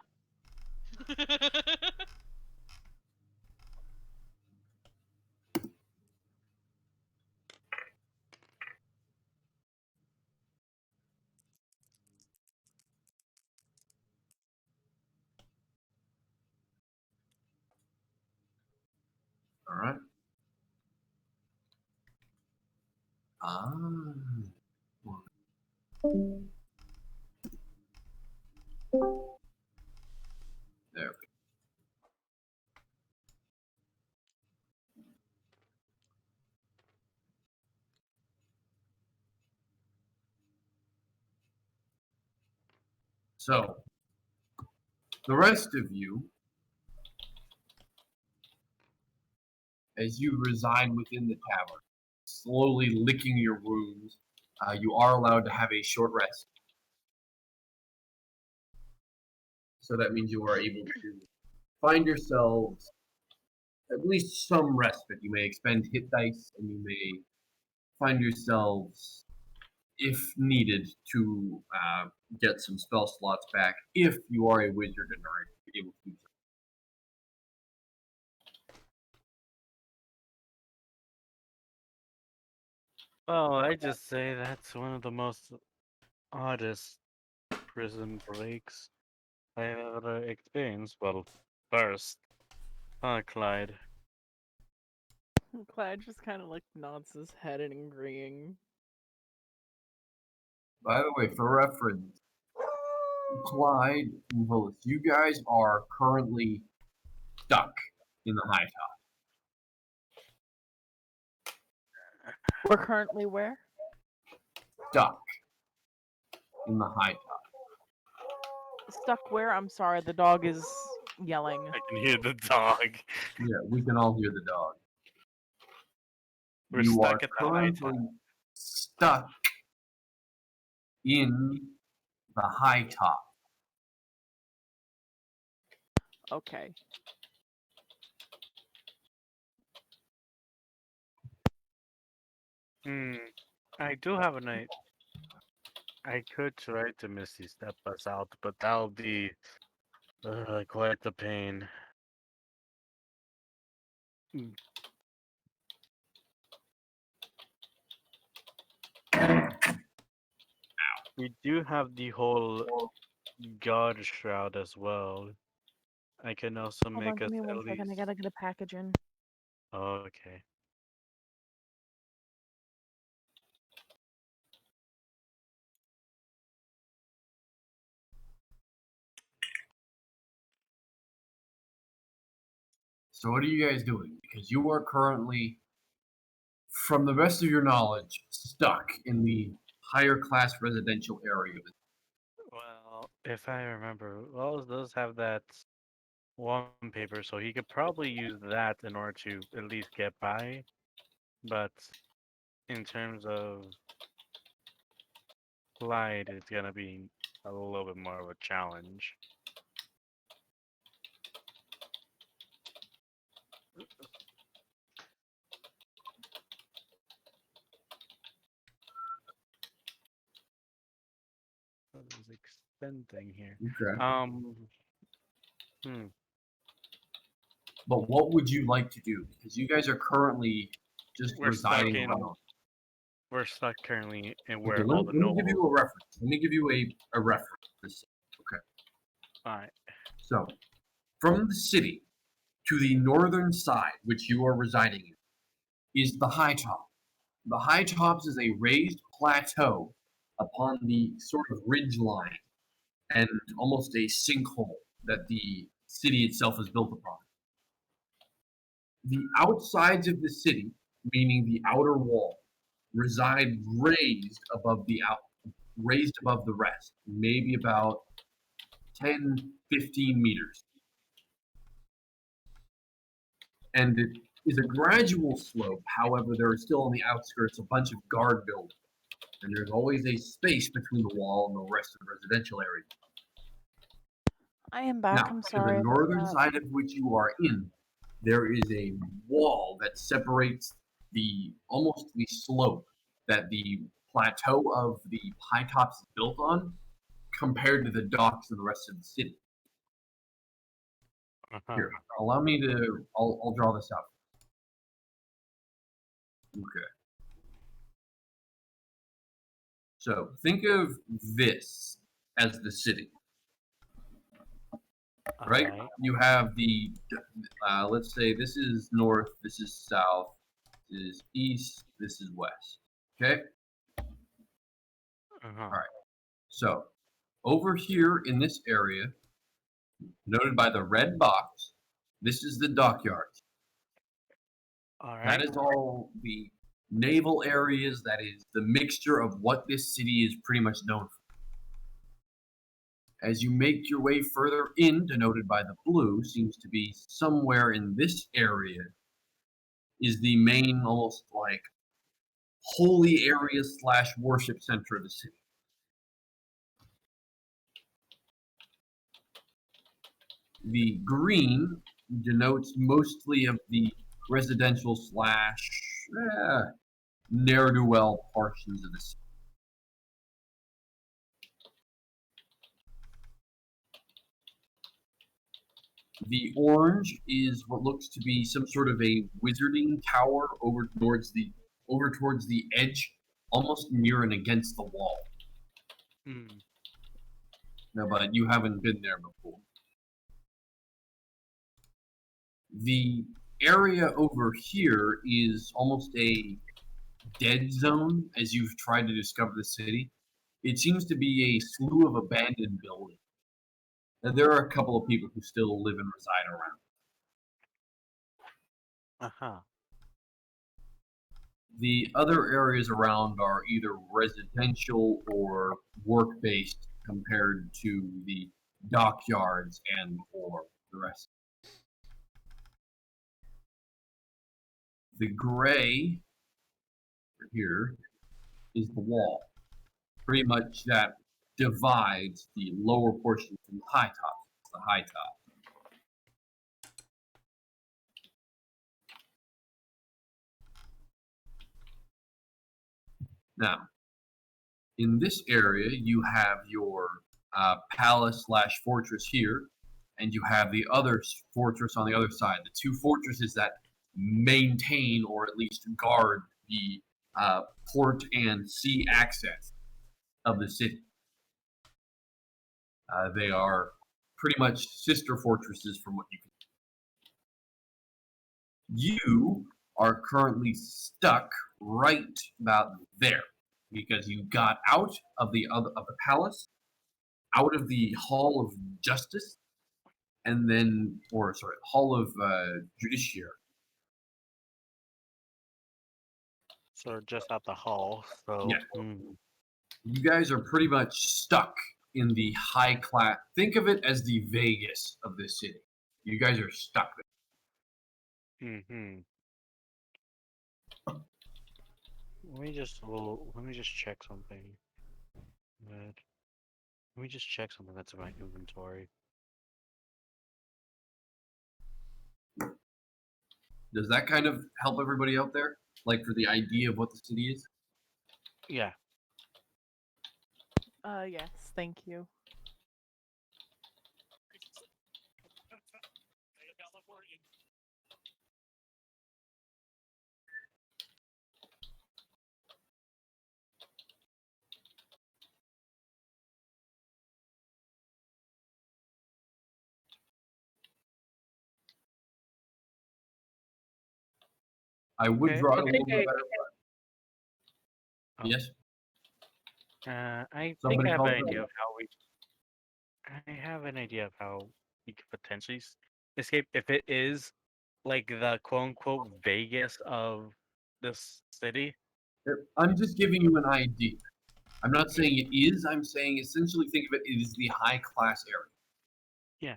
All right. Ah. There we go. So, the rest of you, as you reside within the tavern, slowly licking your wounds, you are allowed to have a short rest. So that means you are able to find yourselves at least some respite. You may expend hit dice, and you may find yourselves, if needed, to get some spell slots back if you are a wizard and are able to do so. Well, I just say that's one of the most oddest prison breaks I've ever experienced. Well, first, Clyde. Clyde just kind of like nods his head and agreeing. By the way, for reference, Clyde and Willis, you guys are currently stuck in the high top. We're currently where? Stuck in the high top. Stuck where? I'm sorry, the dog is yelling. I can hear the dog. Yeah, we can all hear the dog. We're You stuck are at the high top. currently stuck in the high top. Okay. I do have a night. I could try to Misty step us out, but that'll be quite the pain. We do have the whole guard shroud as well. I can also Hold on, make give us me at 1 second. I least. gotta get a package in. Oh, okay. So what are you guys doing? Because you are currently, from the best of your knowledge, stuck in the higher class residential area. Well, if I remember, Wells does have that paper, so he could probably use that in order to at least get by. But in terms of Clyde, it's gonna be a little bit more of a challenge. What is extend thing here? Okay. But what would you like to do? Because you guys are currently just We're stuck residing in. around. We're stuck currently in Okay, where let all me the give you nobles. a reference. Let me give you a reference. Okay. Alright. So, from the city to the northern side, which you are residing in, is the High Top. The High Tops is a raised plateau upon the sort of ridge line and almost a sinkhole that the city itself is built upon. The outsides of the city, meaning the outer wall, reside raised above the rest, maybe about 10, 15 meters. And it is a gradual slope. However, there are still on the outskirts a bunch of guard buildings. And there's always a space between the wall and the rest of the residential area. I am back. Now, I'm to sorry. the about northern that. side of which you are in, there is a wall that separates almost the slope that the plateau of the high tops is built on compared to the docks and the rest of the city. Here, allow me to. I'll draw this out. Okay. So think of this as the city, right? Alright. You have the. Let's say this is north, this is south, this is east, this is west. Okay. All right. So over here in this area, noted by the red box, this is the dockyards. That is all the naval areas. That is the mixture of what this city is pretty much known for. As you make your way further in, denoted by the blue, seems to be somewhere in this area, is the main, almost like holy area / worship center of the city. The green denotes mostly of the residential / ne'er-do-well portions of the city. The orange is what looks to be some sort of a wizarding tower over towards the edge, almost near and against the wall. No, but you haven't been there before. The area over here is almost a dead zone as you've tried to discover the city. It seems to be a slew of abandoned buildings. And there are a couple of people who still live and reside around. The other areas around are either residential or work-based compared to the dockyards and or the rest. The gray here is the wall, pretty much that divides the lower portion from the high top. The high top. Now, in this area, you have your palace / fortress here, and you have the other fortress on the other side. The two fortresses that maintain or at least guard the port and sea access of the city. They are pretty much sister fortresses from what you can see. You are currently stuck right about there because you got out of the palace, out of the Hall of Justice, and then, Hall of Judiciary. So just at the hall. So Yeah. You guys are pretty much stuck in the high class. Think of it as the Vegas of this city. You guys are stuck there. Let me just check something. Let me just check something that's in my inventory. Does that kind of help everybody out there? Like for the idea of what the city is? Yeah. Yes, thank you. I would Okay, draw I it a think little bit better. Oh. Yes. I think Somebody I have called an me. idea of how we. I have an idea of how we could potentially escape if it is like the quote unquote Vegas of this city. I'm just giving you an idea. I'm not saying it is. I'm saying essentially think of it as the high class area. Yeah.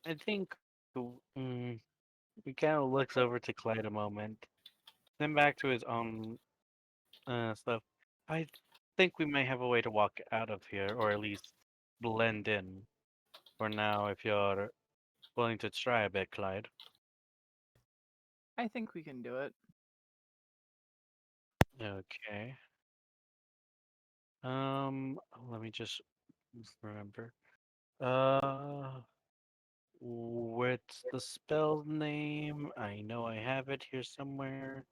I think he kind of looks over to Clyde a moment, then back to his own stuff. I think we may have a way to walk out of here, or at least blend in for now, if you're willing to try a bit, Clyde. I think we can do it. Okay. Let me just remember. What's the spell name? I know I have it here somewhere.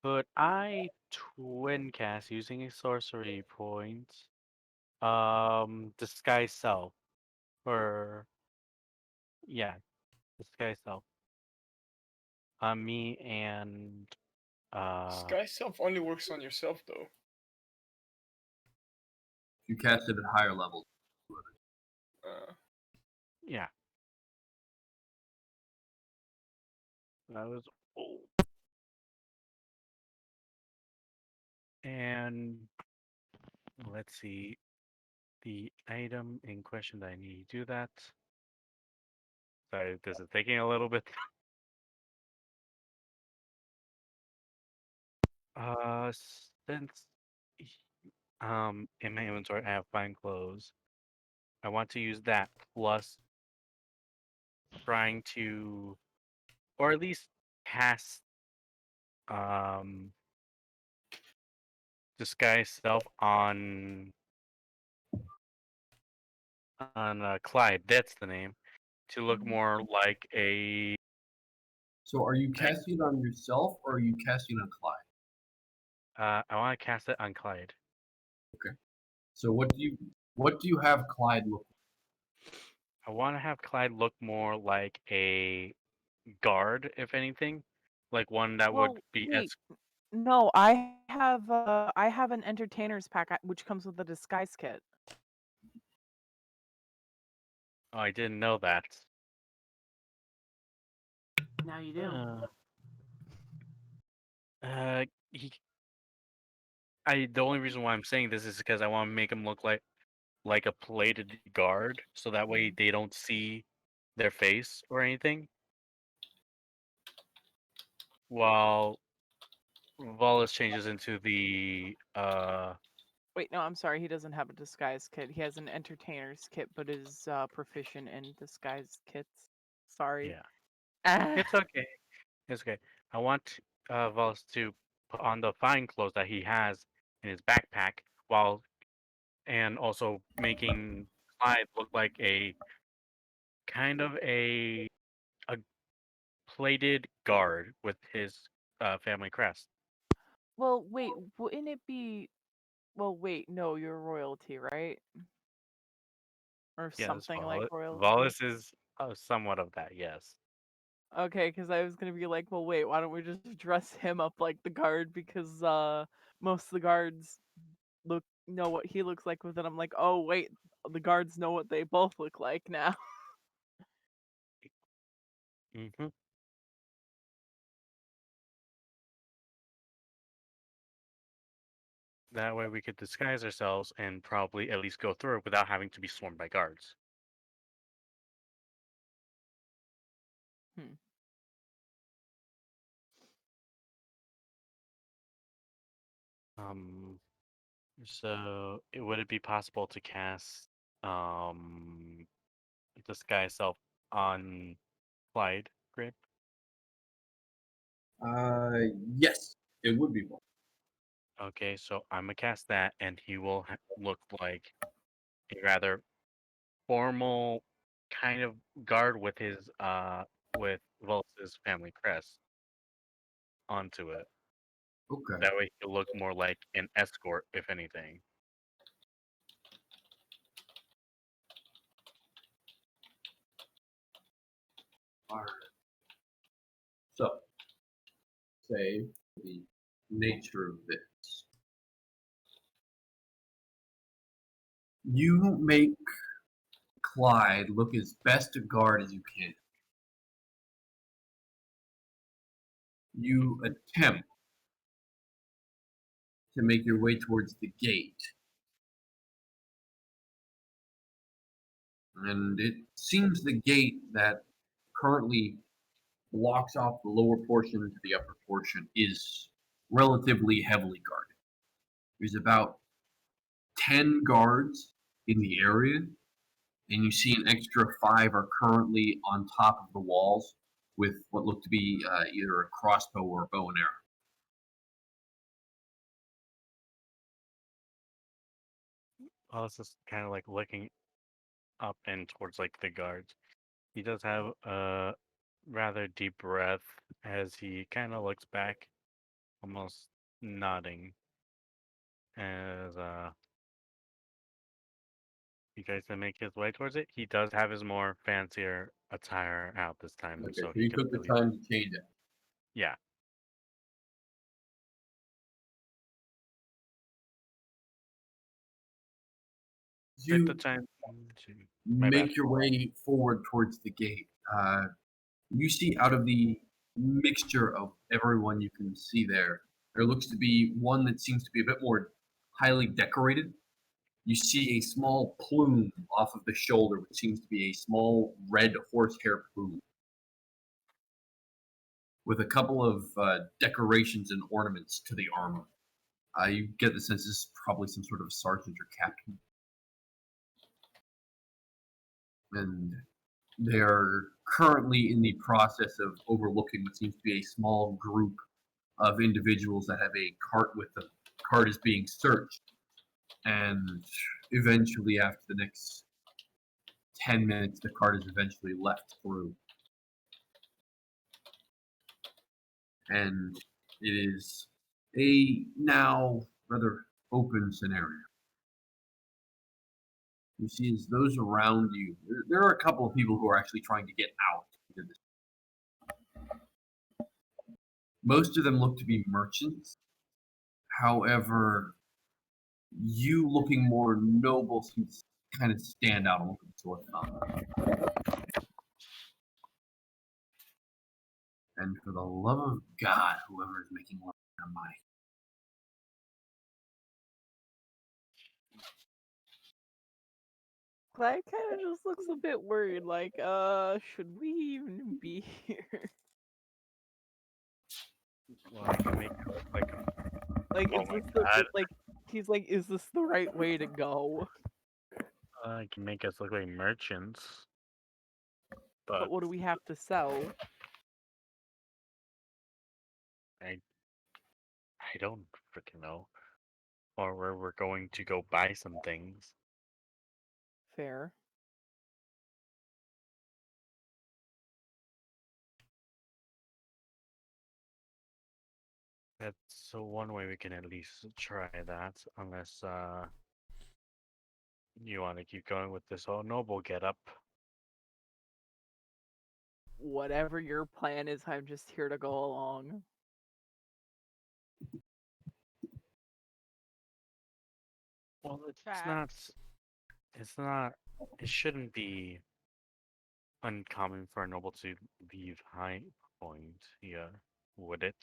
But I twin cast using a sorcery point. Disguise self. Or yeah, disguise self. On me and Sky self only works on yourself though. You cast it at higher levels. yeah. That was old. And let's see the item in question that I need to do that. Sorry, this is taking a little bit. Since in my inventory I have fine clothes, I want to use that plus trying to, or at least cast um disguise self on Clyde. That's the name. To look more like a. So are you casting it on yourself or are you casting it on Clyde? I want to cast it on Clyde. Okay. So what do you have Clyde look like? I want to have Clyde look more like a guard, if anything, like one that Well, would be wait. No, I have an entertainer's pack which comes with a disguise kit. Oh, I didn't know that. Now you do. He. The only reason why I'm saying this is because I want to make him look like a plated guard, so that way they don't see their face or anything. While Wallace changes into the Wait, no, I'm sorry. He doesn't have a disguise kit. He has an entertainer's kit, but is proficient in disguise kits. Sorry. yeah. Ah. It's okay. It's okay. I want Wallace to put on the fine clothes that he has in his backpack, while and also making Clyde look like a kind of a plated guard with his family crest. Well, wait, wouldn't it be? Well, wait, no, you're royalty, right? Or Yes, something like royalty. Wallace is somewhat of that. Yes. Okay, because I was gonna be like, well, wait, why don't we just dress him up like the guard? Because most of the guards know what he looks like with it. I'm like, oh wait, the guards know what they both look like now. hmm That way we could disguise ourselves and probably at least go through it without having to be swarmed by guards. Hmm. So would it be possible to cast disguise self on Clyde Grip? Yes, it would be possible. Okay, so I'm gonna cast that, and he will look like a rather formal kind of guard with his with Vols's family crest onto it. Okay. That way he'll look more like an escort, if anything. All right. So, say the nature of this. You make Clyde look as best a guard as you can. You attempt to make your way towards the gate. and it seems the gate that currently blocks off the lower portion to the upper portion is relatively heavily guarded. There's about 10 guards in the area, and you see an extra 5 are currently on top of the walls with what look to be either a crossbow or a bow and arrow. Alice is kind of like looking up and towards like the guards. He does have a rather deep breath as he kind of looks back, almost nodding as he tries to make his way towards it. He does have his more fancier attire out this time, Okay, so so he you can took the really, time to change it. yeah. Take the You time to my bad. make your way forward towards the gate. You see out of the mixture of everyone you can see there, there looks to be one that seems to be a bit more highly decorated. You see a small plume off of the shoulder, which seems to be a small red horsehair plume, with a couple of decorations and ornaments to the armor. You get the sense this is probably some sort of sergeant or captain. And they are currently in the process of overlooking what seems to be a small group of individuals that have a cart with them. The cart is being searched, and eventually, after the next 10 minutes, the cart is eventually left through. And it is a now rather open scenario. You see, as those around you, there are a couple of people who are actually trying to get out. Most of them look to be merchants. However, you looking more noble seems to kind of stand out a little bit to a thumb. And for the love of God, whoever is making a lot of money. Clyde kind of just looks a bit worried, like, should we even be here? Well, I can make it look like, Like, oh is my this the god, like? He's like, is this the right way to go? I can make us look like merchants, but But what do we have to sell? I don't freaking know. Or where we're going to go buy some things. Fair. That's so one way we can at least try that, unless you want to keep going with this whole noble getup. Whatever your plan is, I'm just here to go along. Well, Facts. it's not, it shouldn't be uncommon for a noble to leave High Point here, would it?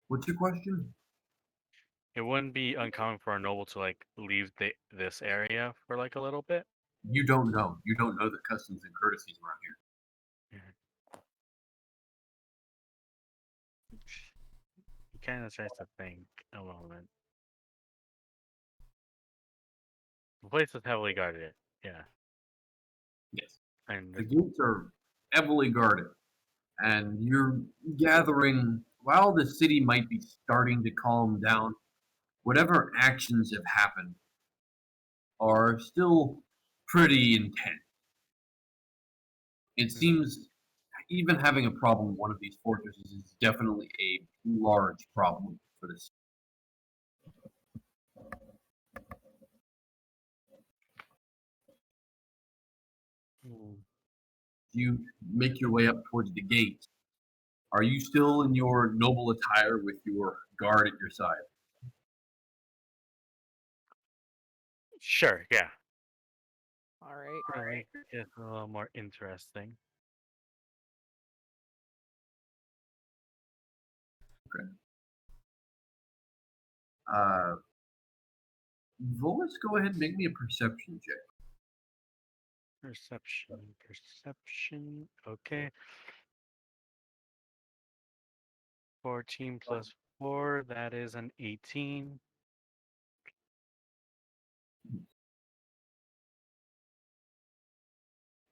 What's your question? It wouldn't be uncommon for a noble to like leave this area for like a little bit. You don't know. You don't know the customs and courtesies around here. He kind of tries to think a moment. The place is heavily guarded. Yeah, Yes. and The gates are heavily guarded. And you're gathering, while the city might be starting to calm down, whatever actions have happened are still pretty intense. It seems even having a problem with one of these fortresses is definitely a large problem for this. You make your way up towards the gate. Are you still in your noble attire with your guard at your side? sure, yeah. All right. Alright, it's a little more interesting. Uh, Volas, go ahead and make me a perception check. Perception. Okay. 14 plus 4, that is an 18.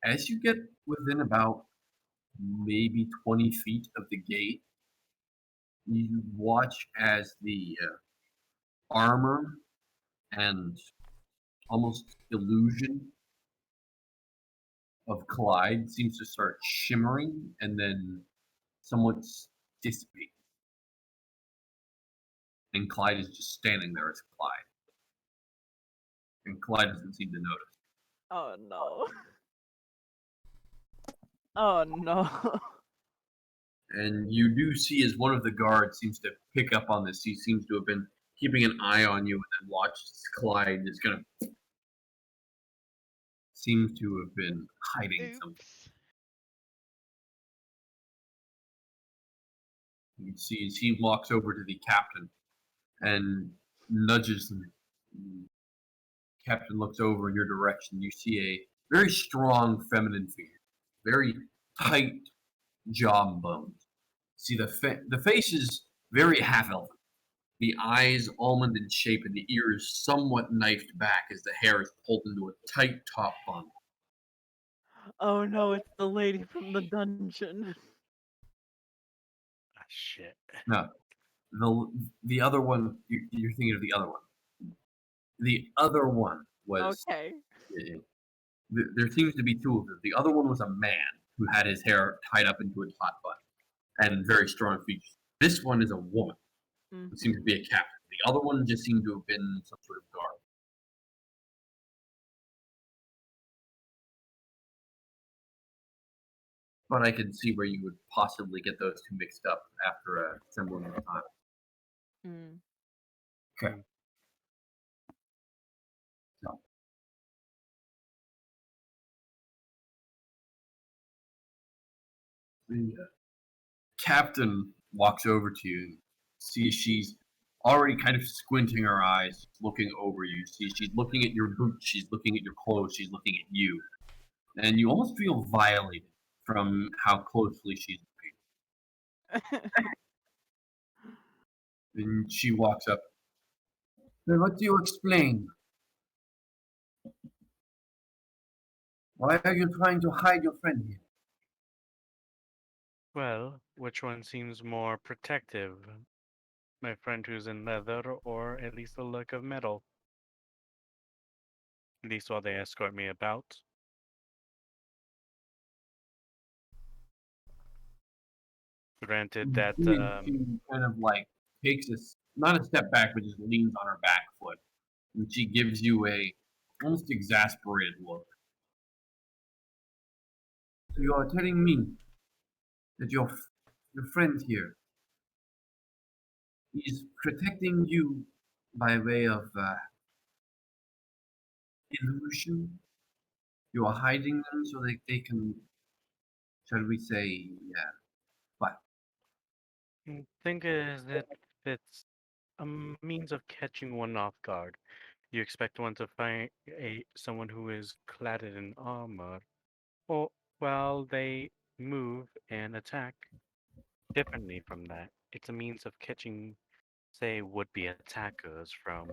As you get within about maybe 20 feet of the gate, you watch as the armor and almost illusion of Clyde seems to start shimmering and then somewhat dissipate. And Clyde is just standing there as Clyde. And Clyde doesn't seem to notice. Oh no. Oh no. And you do see as one of the guards seems to pick up on this. He seems to have been keeping an eye on you and then watches Clyde is gonna seems to have been hiding something. Oops. You see as he walks over to the captain and nudges him. Captain looks over in your direction. You see a very strong feminine figure, very tight jawbones. See the face is very half elven. The eyes almond in shape and the ears somewhat knifed back as the hair is pulled into a tight top bun. Oh no, it's the lady from the dungeon. Ah, shit. No, the other one you're thinking of the other one. The other one was Okay. there seems to be two of them. The other one was a man who had his hair tied up into a top bun and very strong features. This one is a woman who seems to be a captain. The other one just seemed to have been some sort of guard. But I can see where you would possibly get those two mixed up after a similar amount of time. Mm. Okay. So. The captain walks over to you. See, she's already kind of squinting her eyes, looking over you. See, she's looking at your boots, she's looking at your clothes, she's looking at you. And you almost feel violated from how closely she's looking. And she walks up. Then what do you explain? Why are you trying to hide your friend here? Well, which one seems more protective? My friend who's in leather, or at least a look of metal? At least while they escort me about. Granted that, She kind of like takes not a step back, but just leans on her back foot. And she gives you a almost exasperated look. So you are telling me that your friend here is protecting you by way of illusion? You are hiding them so that they can, shall we say, what? think is that it's a means of catching one off guard. You expect one to find someone who is clad in armor, or well, they move and attack differently from that. It's a means of catching, say, would-be attackers from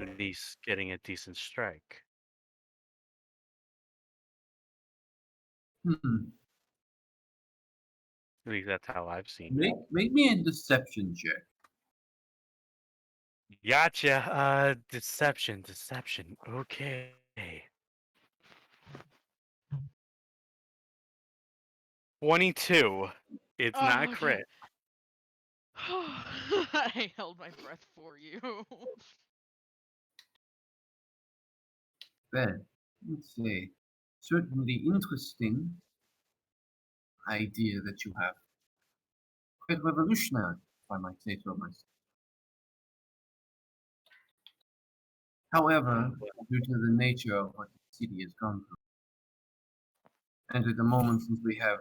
at least getting a decent strike. Hmm. At least that's how I've seen it. Make me a deception check. Gotcha. Deception. Okay. 22. It's Oh, not okay. crit. I held my breath for you. Well, let's say, certainly interesting idea that you have. Quite revolutionary, if I might say so myself. However, due to the nature of what the city has gone through, and at the moment since we have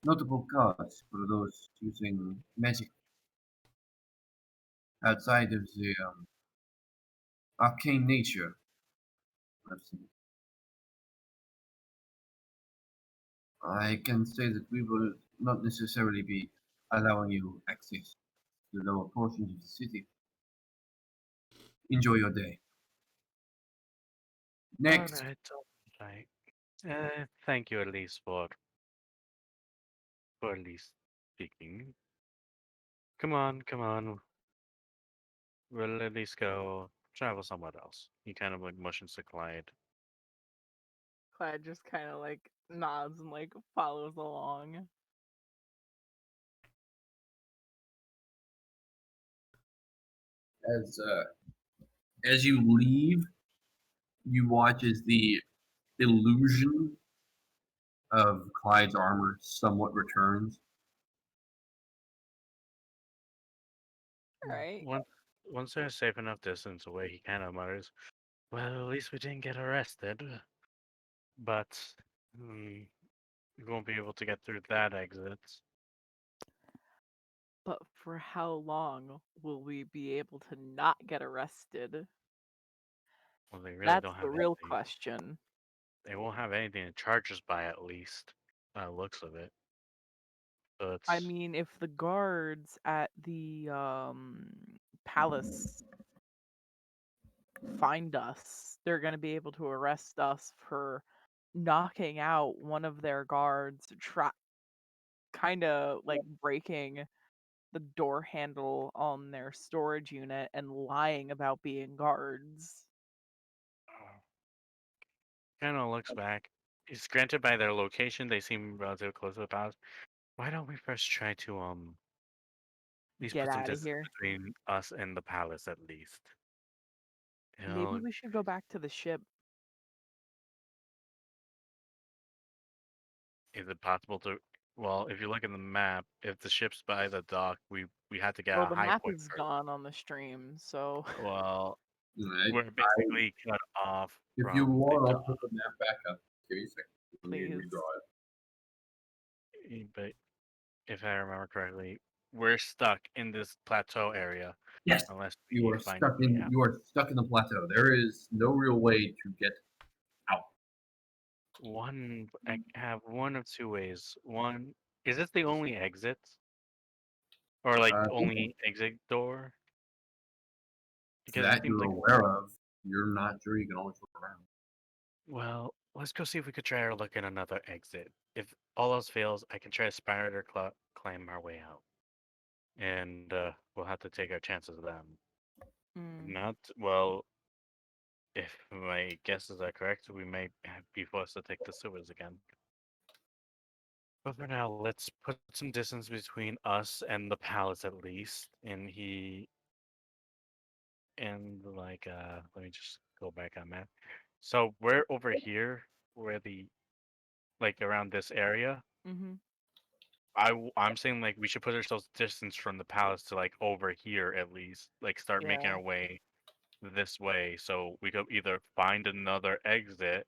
notable cause for those using magic outside of the arcane nature. I've seen. I can say that we will not necessarily be allowing you access to the lower portions of the city. Enjoy your day. Next. Alright, alright. Thank you at least for at least speaking. Come on, come on. We'll at least go travel somewhere else. He kind of like motions to Clyde. Clyde just kind of like nods and like follows along. As you leave, you watch as the illusion of Clyde's armor somewhat returns. Alright. Once they're a safe enough distance away, he kind of mutters, "Well, at least we didn't get arrested, but we won't be able to get through that exit." But for how long will we be able to not get arrested? Well, they really That's don't the have real anything. question. They won't have anything to charge us by, at least. By the looks of it. But I mean, if the guards at the palace find us, they're going to be able to arrest us for knocking out one of their guards, kind of like breaking the door handle on their storage unit and lying about being guards. kind of looks back. It's granted by their location, they seem relatively close to the palace. Why don't we first try to at least Get put some out of distance here. between us and the palace at least. You Maybe know, we should go back to the ship. is it possible to? Well, if you look at the map, if the ship's by the dock, we had to get Well, a the high map point is first. gone on the stream, so Well, Right. we're basically cut off If you from the want, I'll dock. put the map back up. Give me a second. Let me please. redraw it. But if I remember correctly, we're stuck in this plateau area Yes, unless you we are find stuck a way in. out. You are stuck in the plateau. There is no real way to get out. I have one of two ways. One, is this the only exit? Or like only exit door? Because it That seems you're like, aware of. You're not sure. You can always look around. well, let's go see if we could try to look at another exit. If all else fails, I can try to spider climb our way out. And we'll have to take our chances then. Mm. Not, well, if my guesses are correct, we may be forced to take the sewers again. But for now, let's put some distance between us and the palace at least. Let me just go back on map. So we're over here, where like around this area. Mm-hmm. I'm saying like we should put ourselves distance from the palace to like over here at least, like start making Yeah. our way this way, so we could either find another exit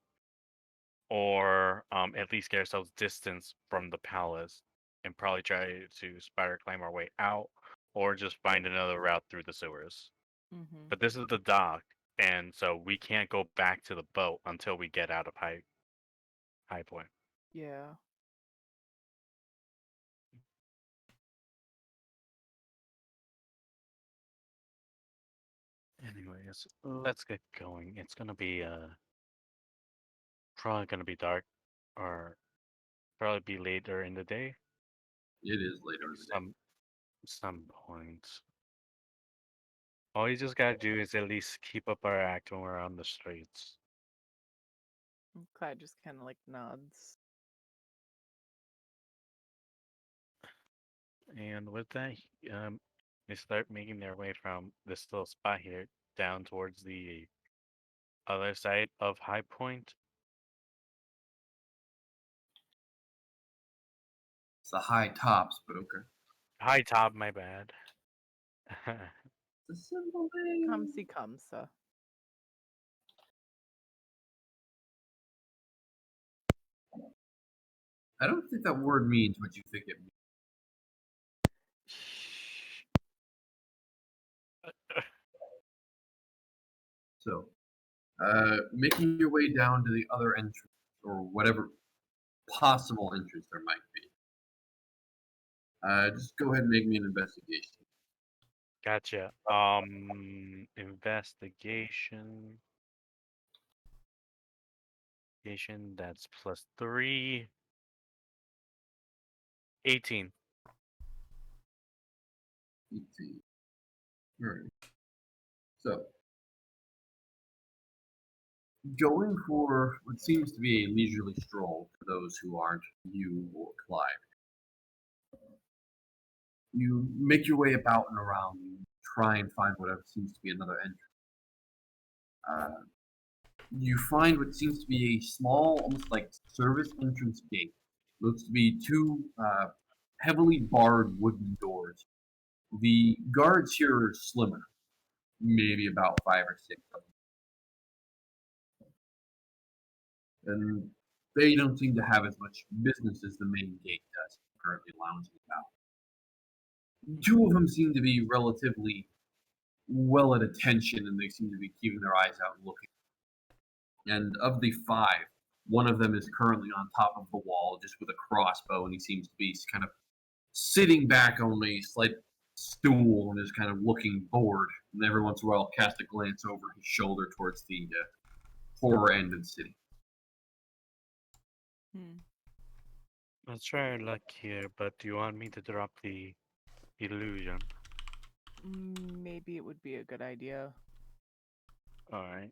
or at least get ourselves distance from the palace and probably try to spider climb our way out or just find another route through the sewers. Mm-hmm. But this is the dock, and so we can't go back to the boat until we get out of High Point. Yeah. Anyways, let's get going. It's gonna be probably gonna be dark, or probably be later in the day. It is later in the day. Some point. All you just gotta do is at least keep up our act when we're on the streets. Clyde just kind of like nods. And with that, they start making their way from this little spot here down towards the other side of High Point. It's the high tops, but okay. High top, my bad. It's a simple thing. Come see, come, sir. I don't think that word means what you think it means. Shh. So, making your way down to the other entrance, or whatever possible entrance there might be. Just go ahead and make me an investigation. Gotcha. Investigation. That's +3. 18. 18. Alright. So, going for what seems to be a leisurely stroll for those who aren't you or Clyde. You make your way about and around. You try and find whatever seems to be another entrance. You find what seems to be a small, almost like service entrance gate. Looks to be two heavily barred wooden doors. The guards here are slimmer, maybe about 5 or 6 of them. And they don't seem to have as much business as the main gate does, currently lounging about. Two of them seem to be relatively well at attention, and they seem to be keeping their eyes out and looking. And of the 5, one of them is currently on top of the wall, just with a crossbow, and he seems to be kind of sitting back on a slight stool and is kind of looking bored. And every once in a while, cast a glance over his shoulder towards the horror end of the city. Let's try our luck here, but do you want me to drop the illusion? Maybe it would be a good idea. Alright.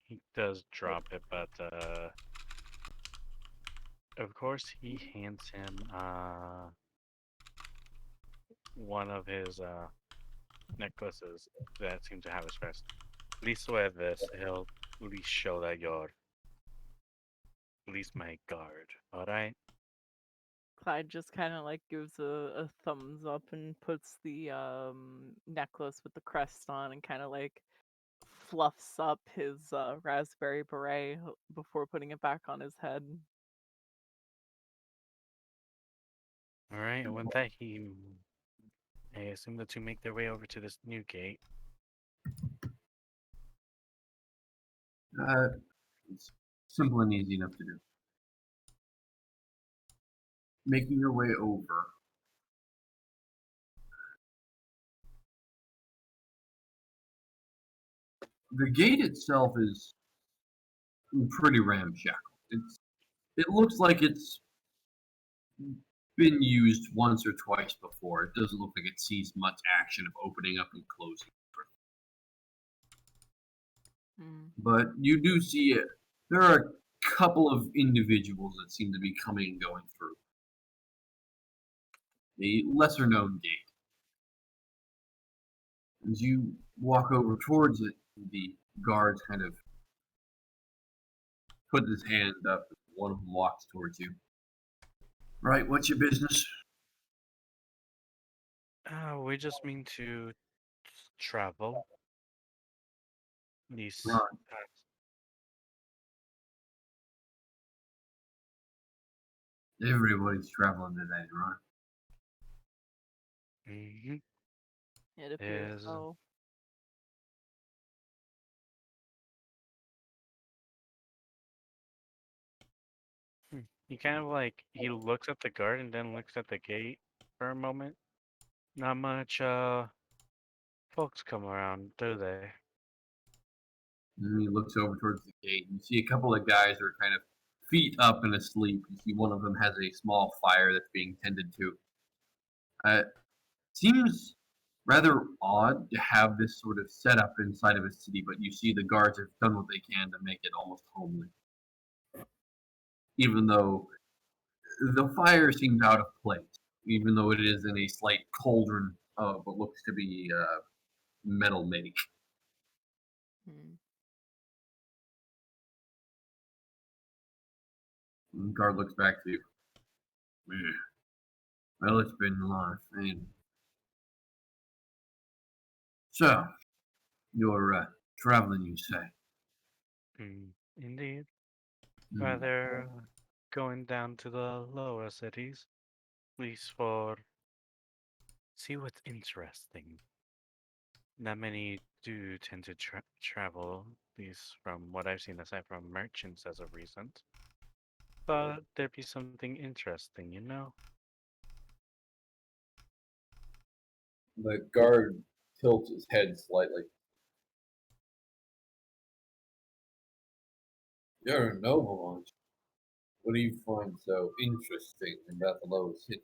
He does drop it, but of course he hands him one of his necklaces that seem to have his crest. Please wear this. It'll at least show that you're at least my guard. Alright? Clyde just kind of like gives a thumbs up and puts the necklace with the crest on and kind of like fluffs up his raspberry beret before putting it back on his head. Alright, and with that I assume the two make their way over to this new gate. It's simple and easy enough to do. Making your way over. The gate itself is pretty ramshackle. It looks like it's been used once or twice before. It doesn't look like it sees much action of opening up and closing. But you do see it. There are a couple of individuals that seem to be coming and going through. A lesser known gate. As you walk over towards it, the guards kind of put his hand up. One of them walks towards you. Right, what's your business? We just mean to travel. These Right. Everybody's traveling today, right? It appears so. He kind of like, he looks at the guard and then looks at the gate for a moment. Not much folks come around, do they? And he looks over towards the gate. You see a couple of guys are kind of feet up and asleep. You see one of them has a small fire that's being tended to. Seems rather odd to have this sort of setup inside of a city, but you see the guards have done what they can to make it almost homely. Even though the fire seems out of place, even though it is in a slight cauldron of what looks to be metal make. And the guard looks back to you. Yeah. Well, it's been life, and so you're traveling, you say? Indeed. Rather going down to the lower cities, at least for see what's interesting. not many do tend to travel, at least from what I've seen, aside from merchants as of recent. But there'd be something interesting, you know? The guard tilts his head slightly. You're a noble, aren't you? What do you find so interesting about the lower city?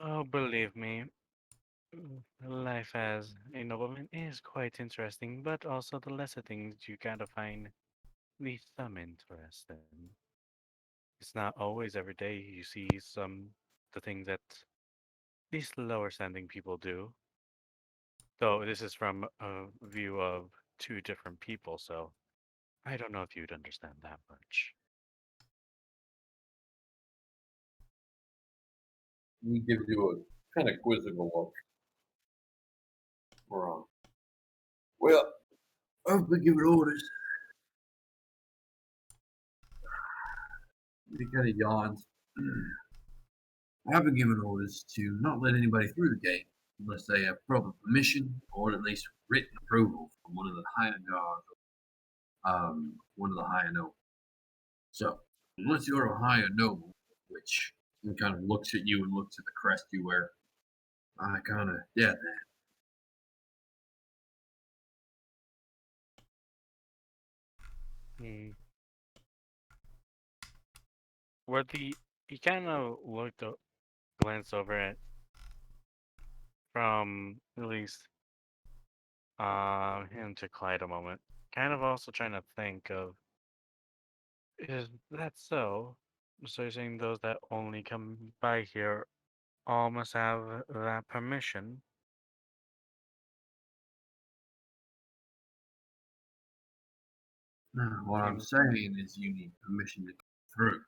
Oh, believe me, life as a nobleman is quite interesting, but also the lesser things you gotta find at least some interest in. It's not always every day you see the things that these lower standing people do. Though this is from a view of two different people, so I don't know if you'd understand that much. He gives you a kind of quizzical look. Wrong. Well, I've been given orders. He kind of yawns. I've been given orders to not let anybody through the gate unless they have proper permission or at least written approval from one of the higher guards, one of the higher nobles. So, unless you're a higher noble, which he kind of looks at you and looks at the crest you wear, I kind of doubt that. Hmm. Where he kind of glanced over it from at least him to Clyde a moment. Kind of also trying to think of, is that so? So you're saying those that only come by here all must have that permission? Now, what I'm Seems. saying is you need permission to get through.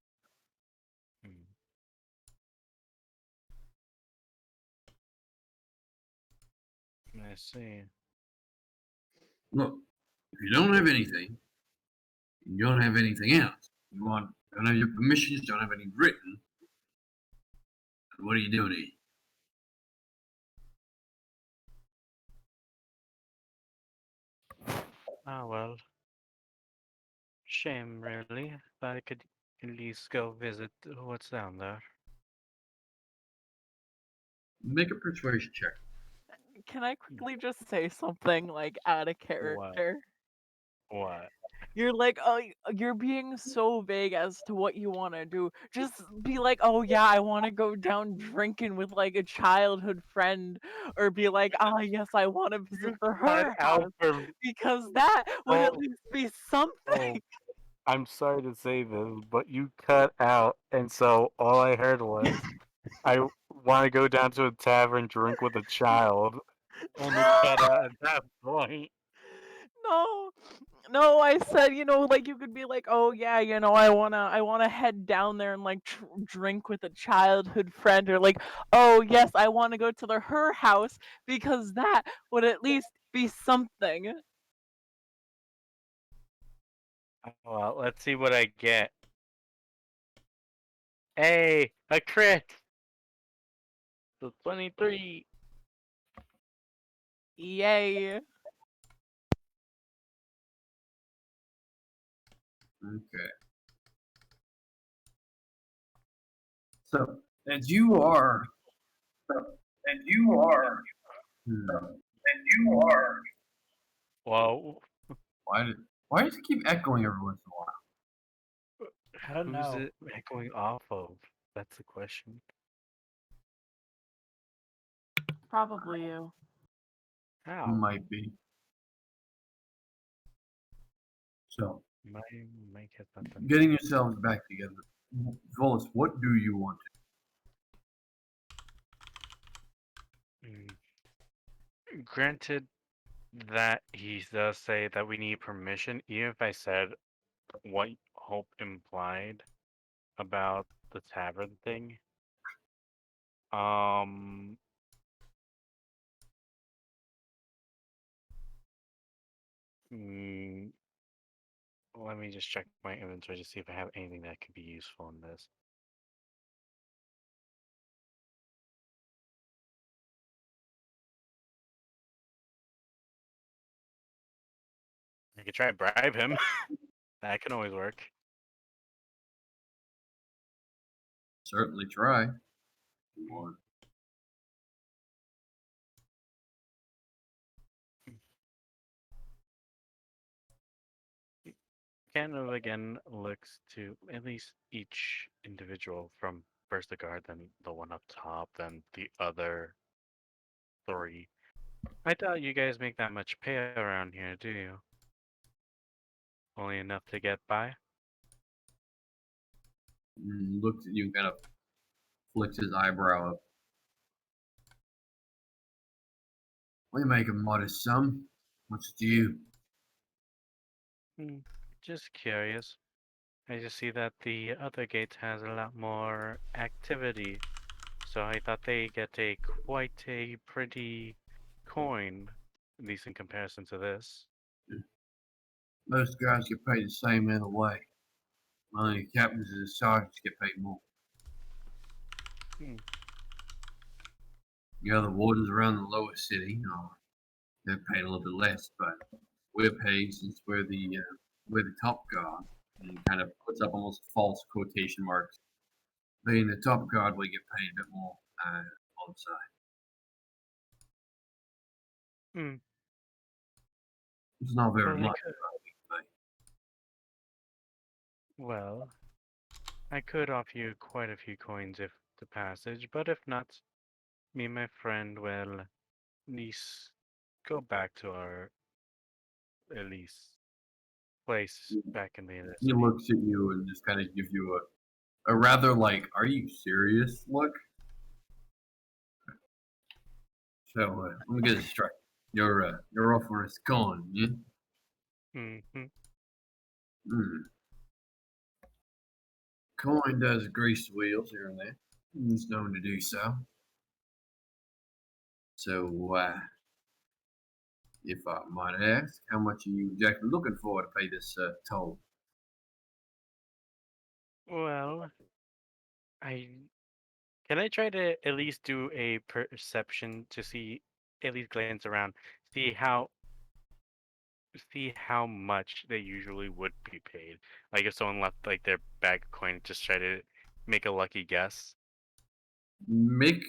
Hmm, I see. Look, if you don't have anything, you don't have anything else. Don't have your permissions, don't have any written. What are you doing here? Ah, well, shame really. But I could at least go visit what's down there. Make a persuasion check. Can I quickly just say something like out of What? character? What? You're like, oh, you're being so vague as to what you want to do. Just be like, oh yeah, I want to go down drinking with like a childhood friend, or be like, ah yes, I want to visit You cut her out house for because that would at oh least be something. oh. I'm sorry to say this, but you cut out, and so all I heard was, "I want to go down to a tavern, drink with a child," and it cut out at that point. No, no, I said, like you could be like, oh yeah, I wanna head down there and like drink with a childhood friend, or like, oh yes, I want to go to her house because that would at least be something. Well, let's see what I get. Hey, a crit! So 23. Yay. Okay. So, as you are, and you are, and you are. Whoa, Why did why does it keep echoing every once in a while? I don't who's know. it echoing off of? That's the question. Probably you. How? Might be. So, My mic has not done getting yourselves back together. Volus, what do you want? Mm. Granted that he does say that we need permission, even if I said what Hope implied about the tavern thing. Um, mm, let me just check my inventory to see if I have anything that could be useful in this. I could try to bribe him. That can always work. Certainly try. If you want. Kind of again looks to at least each individual from first the guard, then the one up top, then the other three. I doubt you guys make that much pay around here, do you? Only enough to get by? Looks at you and kind of flicks his eyebrow up. We make a modest sum. What's due? Just curious. I just see that the other gate has a lot more activity, so I thought they get quite a pretty coin, at least in comparison to this. Most guys get paid the same either way. Only the captains and the sergeants get paid more. The other wardens around the lower city, they're paid a little bit less, but we're paid since we're the top guard. And he kind of puts up almost false quotation marks. Being the top guard, we get paid a bit more on the side. It's not very much. Well, I could offer you quite a few coins if the passage, but if not, me and my friend will at least go back to our at least place back in the inner He city. looks at you and just kind of gives you a rather like, "Are you serious?" look. So let me get this straight. You're offering us coin, yeah? Coin does grease the wheels here and there. He's known to do so. So, if I might ask, how much are you exactly looking for to pay this toll? Well, can I try to at least do a perception to see, at least glance around, see how much they usually would be paid. Like if someone left like their bag of coin, just try to make a lucky guess. Make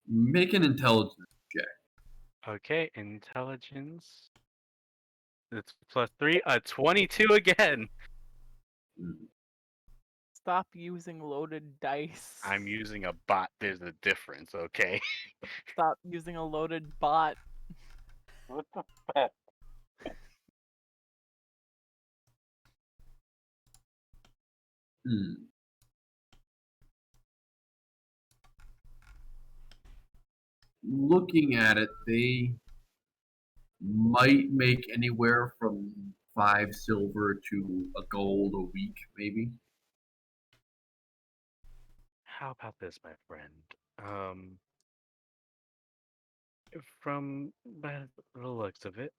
an intelligence check. Okay, intelligence. It's +3, 22 again. Stop using loaded dice. I'm using a bot. There's a difference, okay? Stop using a loaded bot. What the fuck? Looking at it, they might make anywhere from 5 silver to a gold a week, maybe. How about this, my friend? From by the looks of it,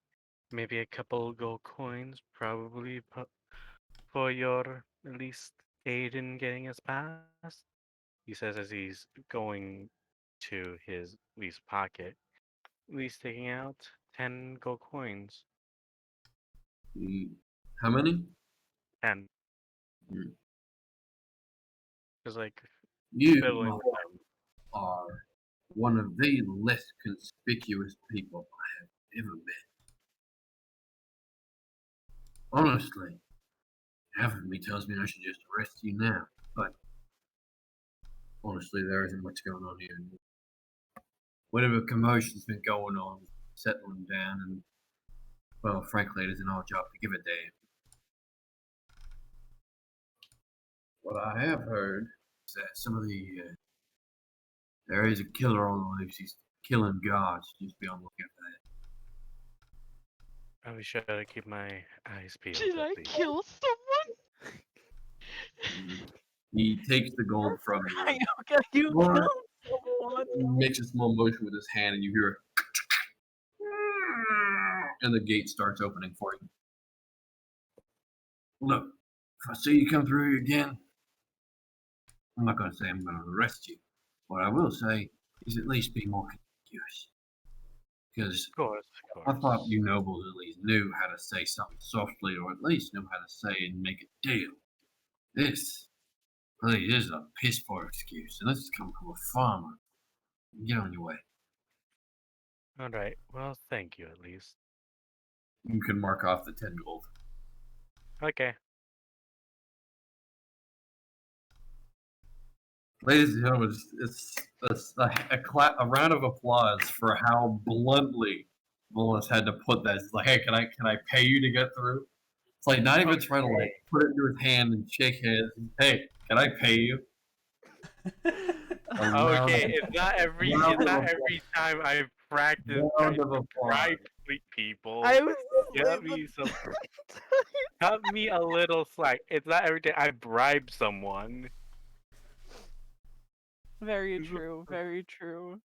maybe a couple gold coins, probably for your at least aid in getting us past. He says as he's going to his at least pocket, at least taking out 10 gold coins. How many? 10. Just like You fiddling with them. are one of the less conspicuous people I have ever met. Honestly, half of me tells me I should just arrest you now, but honestly, there isn't much going on here. Whatever commotion's been going on, settling down, and well, frankly, it isn't our job to give a damn. What I have heard is that some of the there is a killer on the loose. He's killing guards. Just be on the lookout for that. I'll be sure to keep my eyes peeled. Did I kill someone? He takes the gold from you. I know, you What? killed someone. Makes a small motion with his hand, and you hear, and the gate starts opening for you. Look, if I see you come through again, I'm not going to say I'm going to arrest you. What I will say is at least be more conspicuous. Because Of course, of I course. thought you nobles at least knew how to say something softly, or at least knew how to say and make a deal. This is a piss poor excuse, and this has come from a farmer. Get on your way. All right. Well, thank you at least. You can mark off the 10 gold. Okay. Ladies and gentlemen, it's a round of applause for how bluntly Willis had to put that. It's like, hey, can I pay you to get through? It's like not even trying to like put it into his hand and shake hands. Hey, can I pay you? Okay, it's not every time I practice trying to bribe people. I was Cut me some. Cut me a little slack. It's not every time I bribe someone. Very true, very true.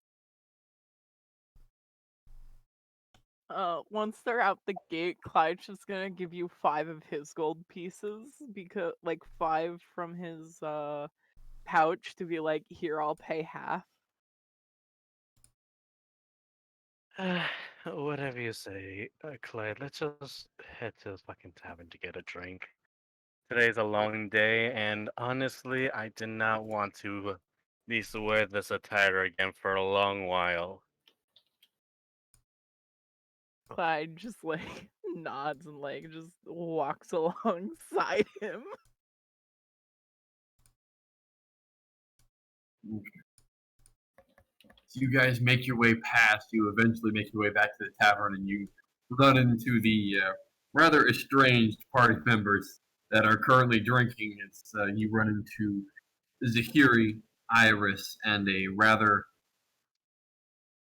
Once they're out the gate, Clyde's just gonna give you 5 of his gold pieces, because like 5 from his pouch, to be like, here, I'll pay half. Whatever you say, Clyde. Let's just head to the fucking tavern to get a drink. Today's a long day, and honestly, I did not want to at least wear this attire again for a long while. Clyde just like nods and like just walks alongside him. So you guys make your way past. You eventually make your way back to the tavern, and you run into the rather estranged party members that are currently drinking. It's you run into Zahiri, Iris, and a rather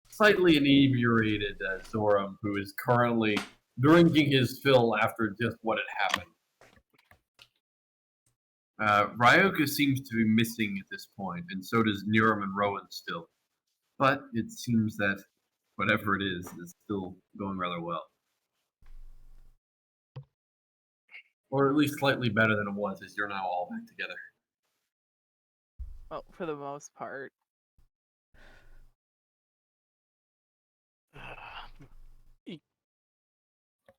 slightly inebriated Zoram, who is currently drinking his fill after just what had happened. Ryoka seems to be missing at this point, and so does Niram and Rowan still. But it seems that whatever it is still going rather well. Or at least slightly better than it was, as you're now all back together. Well, for the most part.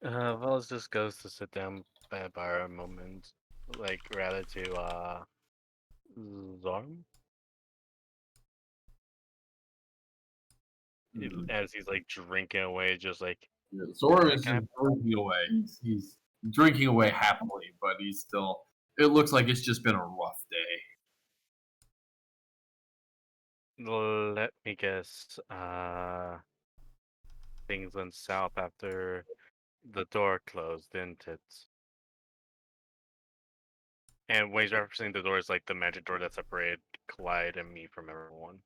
Velas just goes to sit down by a bar a moment, like rather to Zorm. As he's like drinking away, just like Yeah, Zoram is just drinking away. He's drinking away happily, but he's still. It looks like it's just been a rough day. let me guess. Things went south after the door closed, didn't it? And when he's referencing the door, is like the magic door that separated Clyde and me from everyone.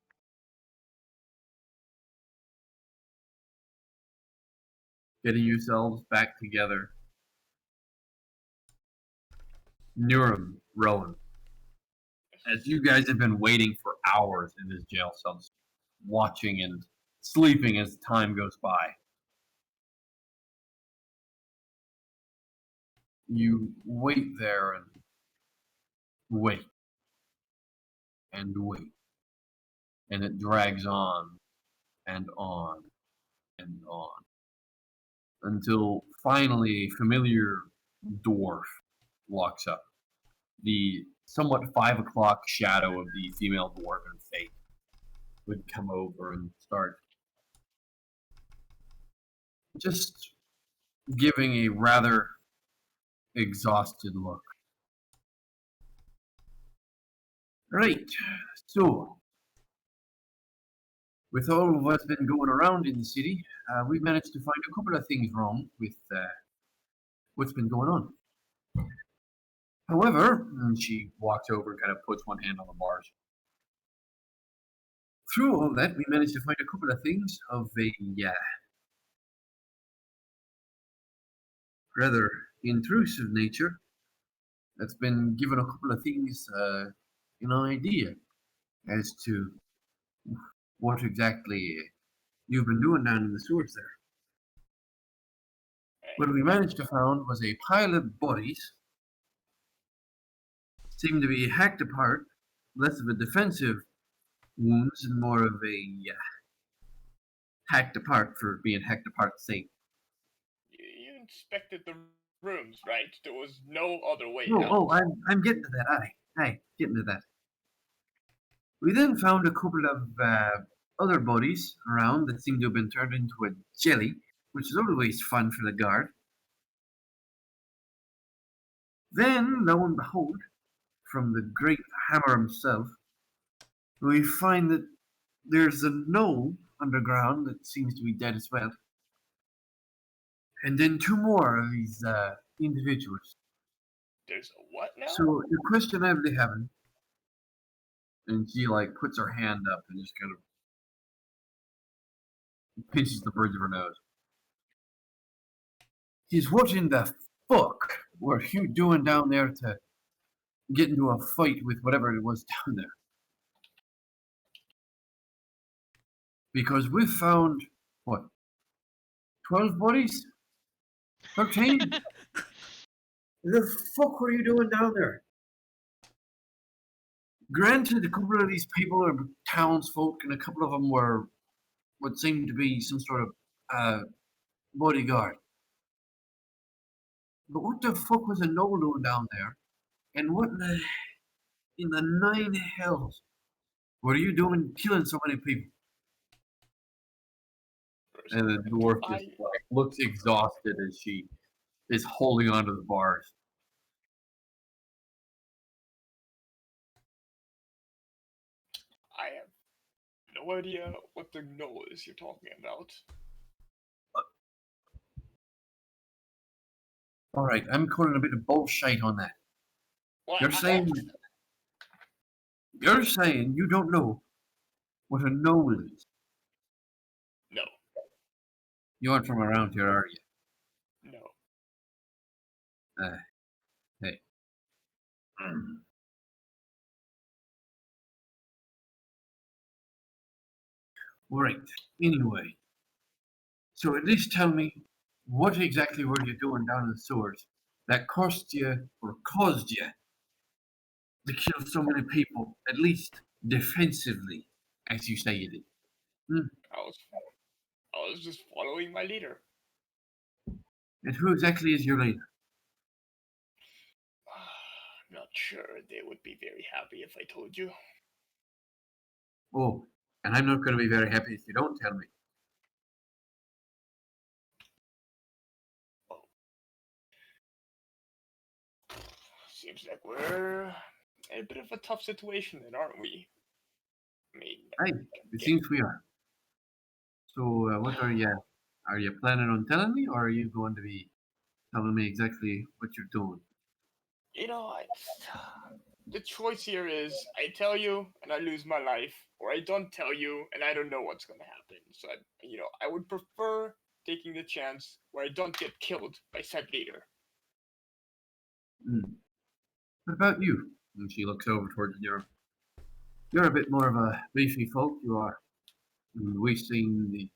Getting yourselves back together. Niram, Rowan, as you guys have been waiting for hours in this jail cell, watching and sleeping as time goes by, you wait there and wait and wait, and it drags on and on and on until finally a familiar dwarf walks up. The somewhat 5 o'clock shadow of the female dwarven fate would come over and start just giving a rather exhausted look. Right, so with all of what's been going around in the city, we've managed to find a couple of things wrong with what's been going on. However, and she walks over and kind of puts one hand on the bars. Through all that, we managed to find a couple of things of a rather intrusive nature that's been given a couple of things an idea as to what exactly you've been doing down in the sewers there. What we managed to find was a pile of bodies, seemed to be hacked apart, less of a defensive wounds and more of a hacked apart for being hacked apart's sake. You inspected the rooms, right? There was no other way No, out. oh, I'm getting to that. Aye, getting to that. We then found a couple of other bodies around that seemed to have been turned into a jelly, which is always fun for the guard. Then, lo and behold, from the great hammer himself, we find that there's a gnome underground that seems to be dead as well. And then two more of these individuals. There's a what now? So the question I'm having, and she like puts her hand up and just kind of pinches the bridge of her nose. Is what in the fuck were you doing down there to get into a fight with whatever it was down there? Because we found, what, 12 bodies? 13? The fuck were you doing down there? Granted, a couple of these people are townsfolk, and a couple of them were what seemed to be some sort of bodyguard. But what the fuck was a Noel doing down there? And what in the nine hells were you doing killing so many people? And the dwarf just like looks exhausted as she is holding onto the bars. I have no idea what the gnoll is you're talking about. All right, I'm calling a bit of bullshit on that. What? You're saying you don't know what a Noel is. No. You aren't from around here, are you? No. Hey. Right. Anyway, so at least tell me, what exactly were you doing down in the sewers that cost you or caused you to kill so many people, at least defensively, as you say you did? I was just following my leader. And who exactly is your leader? I'm not sure they would be very happy if I told you. Oh, and I'm not going to be very happy if you don't tell me. Seems like we're in a bit of a tough situation then, aren't we? I mean, Aye, it seems we are. So, what are you? Are you planning on telling me, or are you going to be telling me exactly what you're doing? You know, the choice here is I tell you and I lose my life, or I don't tell you and I don't know what's going to happen. So, I would prefer taking the chance where I don't get killed by said leader. What about you? And she looks over towards Nero. You're a bit more of a beefy folk, you are. And we've seen the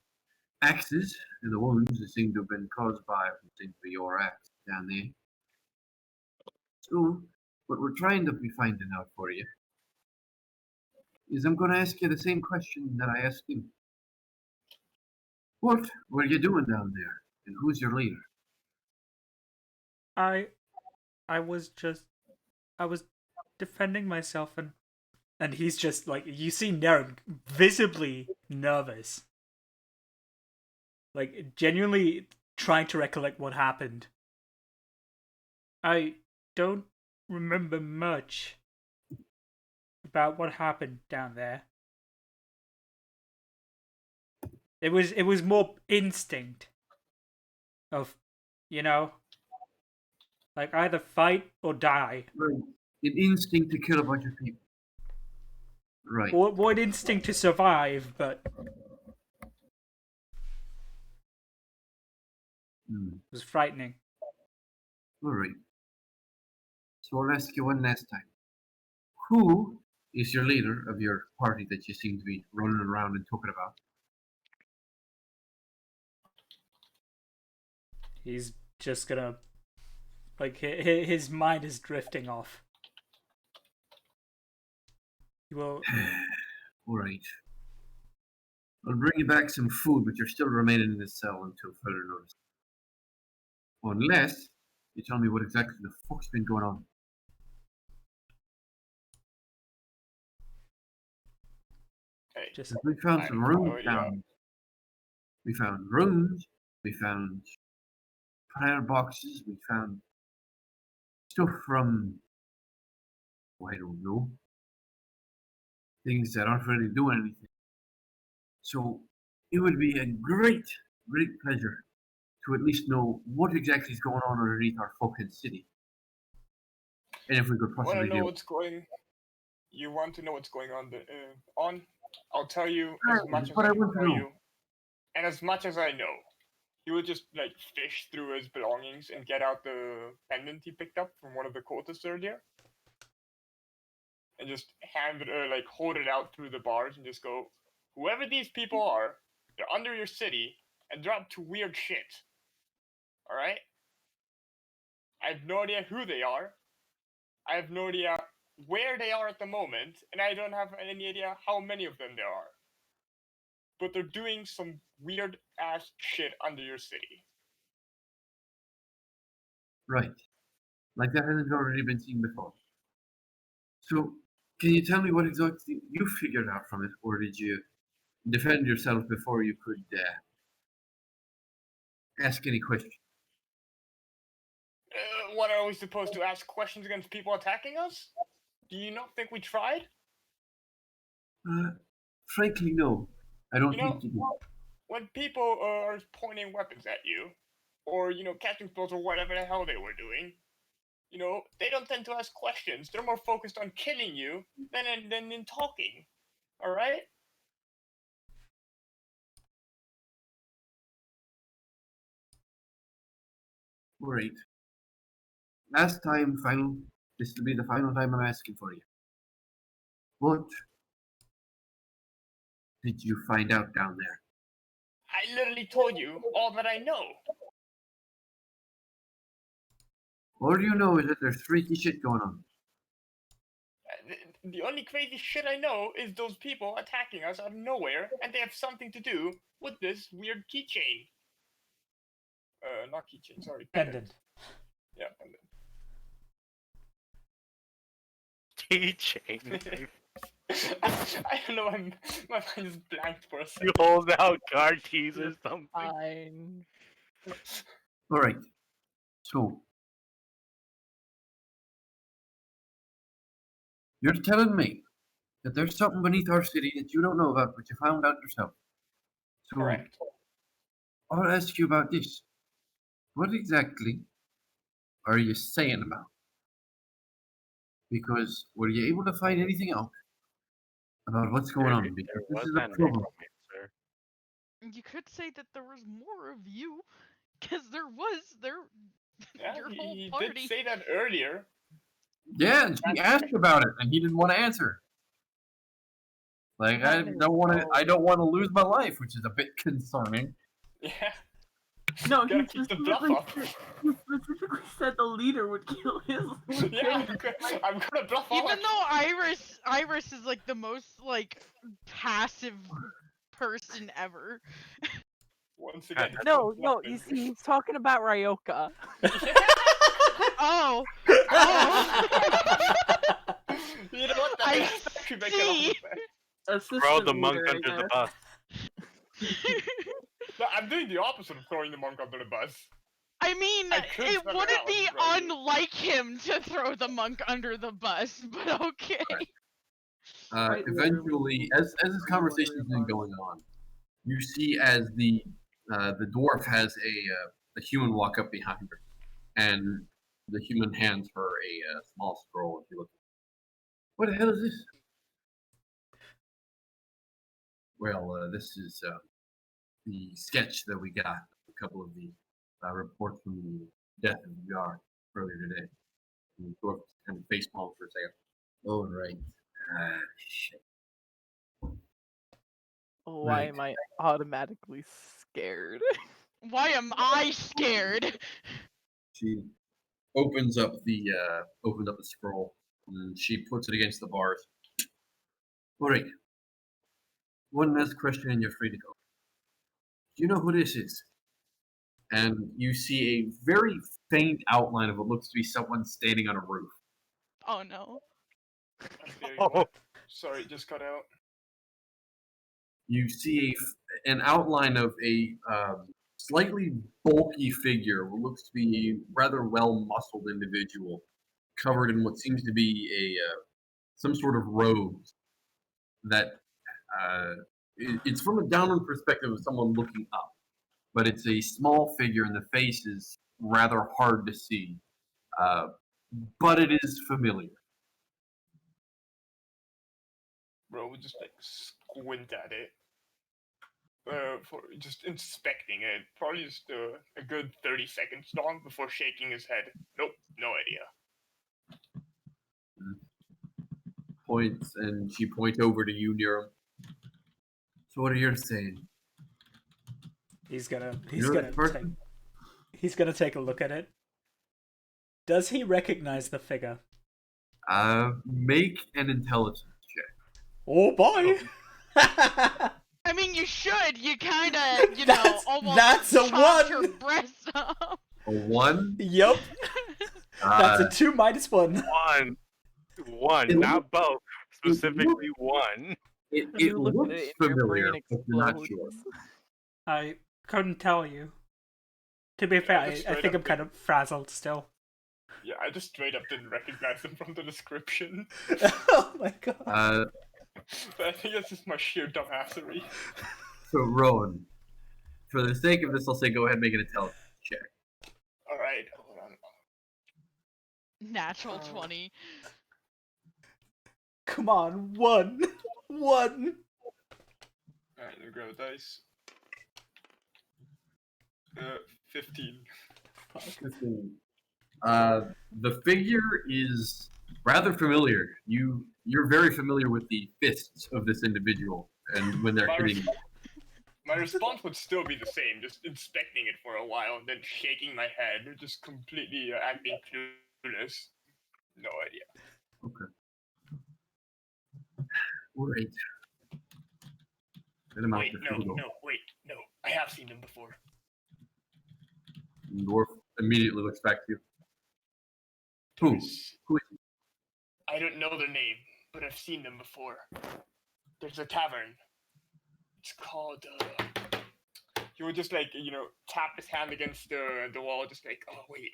axes and the wounds that seem to have been caused by what seems to be your axe down there. So, what we're trying to be finding out for you is I'm going to ask you the same question that I asked him. What were you doing down there? And who's your leader? I was defending myself, and he's just like, you see Naren visibly nervous, like genuinely trying to recollect what happened. I don't remember much about what happened down there. It was more instinct of, like either fight or die. Right. An instinct to kill a bunch of people. Right. Or an instinct to survive, but it was frightening. Alright. So I'll ask you one last time. Who is your leader of your party that you seem to be running around and talking about? He's just gonna, like, his mind is drifting off. He will. Alright. I'll bring you back some food, but you're still remaining in this cell until further notice. Unless you tell me what exactly the fuck's been going on. Hey, Just We found some runes already out. down. We found runes. We found prayer boxes. We found stuff from, oh, I don't know, things that aren't really doing anything. So it would be a great, great pleasure to at least know what exactly is going on underneath our fucking city. And if we could You want possibly to know do what's going? You want to know what's going on? On? I'll tell you Right, as much as but I I can want to tell know. you, and as much as I know. He would just like fish through his belongings and get out the pendant he picked up from one of the cultists earlier, and just hand it, like hold it out through the bars and just go, "Whoever these people are, they're under your city and they're up to weird shit. All right? I have no idea who they are. I have no idea where they are at the moment, and I don't have any idea how many of them there are. But they're doing some weird ass shit under your city." Right. Like that hasn't already been seen before. So, can you tell me what exactly you figured out from it, or did you defend yourself before you could ask any question? What are we supposed to ask questions against people attacking us? Do you not think we tried? Frankly, no. I don't You know, think you did. when people are pointing weapons at you, or catching spells or whatever the hell they were doing, they don't tend to ask questions. They're more focused on killing you than in talking. All right? Great. Last time, final. This will be the final time I'm asking for you. What did you find out down there? I literally told you all that I know. All you know is that there's freaky shit going on. The only crazy shit I know is those people attacking us out of nowhere, and they have something to do with this weird keychain. Not keychain, sorry, pendant. Yeah, pendant. Keychain. I don't know, my mind is blanked for a You second. hold out card keys or something. Fine. All right. So, you're telling me that there's something beneath our city that you don't know about, but you found out yourself. So, Correct. I'll ask you about this. What exactly are you saying about? Because were you able to find anything out about what's going on? Because There this was is a an problem. answer. You could say that there was more of you, because there. Yeah, Your whole he party. did say that earlier. Yeah, and she asked about it, and he didn't want to answer. Like I don't want to lose my life, which is a bit concerning. Yeah. No, he Gotta keep the bluff specifically, up. he specifically said the leader would kill his Yeah, lieutenant. I'm gonna bluff all Even our though Iris is like the most like passive person ever. once again. he's No, not no, bluffing. you see, he's talking about Ryoka. Oh, oh. You know what? That I does actually make a lot of see. sense. Assistant Throw the monk leader, I under the guess. bus. No, I'm doing the opposite of throwing the monk under the bus. I mean, I could it spell it wouldn't out, be right? unlike him to throw the monk under the bus, but okay. Quite Eventually, as this conversation has been going on, you see as the dwarf has a human walk up behind her, and the human hands her a small scroll. And she looks, "What the hell is this?" Well, this is the sketch that we got. A couple of the reports from the death of GER earlier today. And the dwarf kind of face palm for a second. Oh, right. Shit. Why Right. am I automatically scared? Why am I scared? She opens up the scroll and she puts it against the bars. All right. one last question and you're free to go. Do you know who this is? And you see a very faint outline of what looks to be someone standing on a roof. Oh no. I'm very Oh. what? Sorry, just cut out. You see an outline of a slightly bulky figure, what looks to be a rather well-muscled individual, covered in what seems to be a some sort of robes that it's from a downward perspective of someone looking up, but it's a small figure and the face is rather hard to see, but it is familiar. Bro, we just like squint at it. For just inspecting it. Probably just a good 30 seconds long before shaking his head. Nope, no idea. Points, and she points over to you, Niram. So what are you saying? He's gonna take a look at it. Does he recognize the figure? Make an intelligence check. Oh boy! I mean, you should. You kind of, almost that's a chopped 1! your breast off. A 1? Yup. That's a 2 minus 1. One, not both. Specifically one. It You look at looks it and your familiar, brain but you're not explodes. sure. I couldn't tell you. To be fair, just I straight think up I'm kind of frazzled still. Yeah, I just straight up didn't recognize him from the description. Oh my god. But I think that's just my sheer dumbassery. So Rowan, for the sake of this, I'll say go ahead and make an intelligence check. Alright, hold on. Natural 20. Come on, 1! 1! Alright, let me grab a dice. 15. 15. The figure is rather familiar. You're very familiar with the fists of this individual, and when they're hitting. My response would still be the same, just inspecting it for a while and then shaking my head, just completely acting clueless. No idea. Okay. Right. Wait, no. I have seen them before. Dwarf immediately looks back to you. Who? Who is he? I don't know their name, but I've seen them before. There's a tavern. It's called, he would just like, tap his hand against the wall, just like, oh, wait.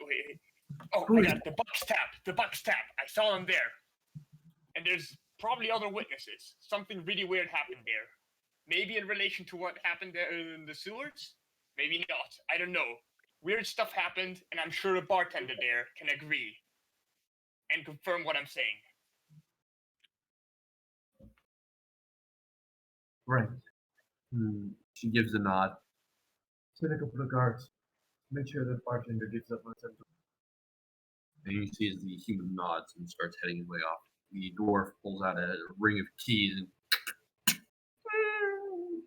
Oh, I got it, the Buck's Tap. I saw him there. And there's probably other witnesses. Something really weird happened there. Maybe in relation to what happened there in the sewers? Maybe not. I don't know. Weird stuff happened, and I'm sure a bartender there can agree and confirm what I'm saying. Right. She gives a nod. Send a couple of guards. Make sure that bartender gives up on something. And you see as the human nods and starts heading his way off. The dwarf pulls out a ring of keys and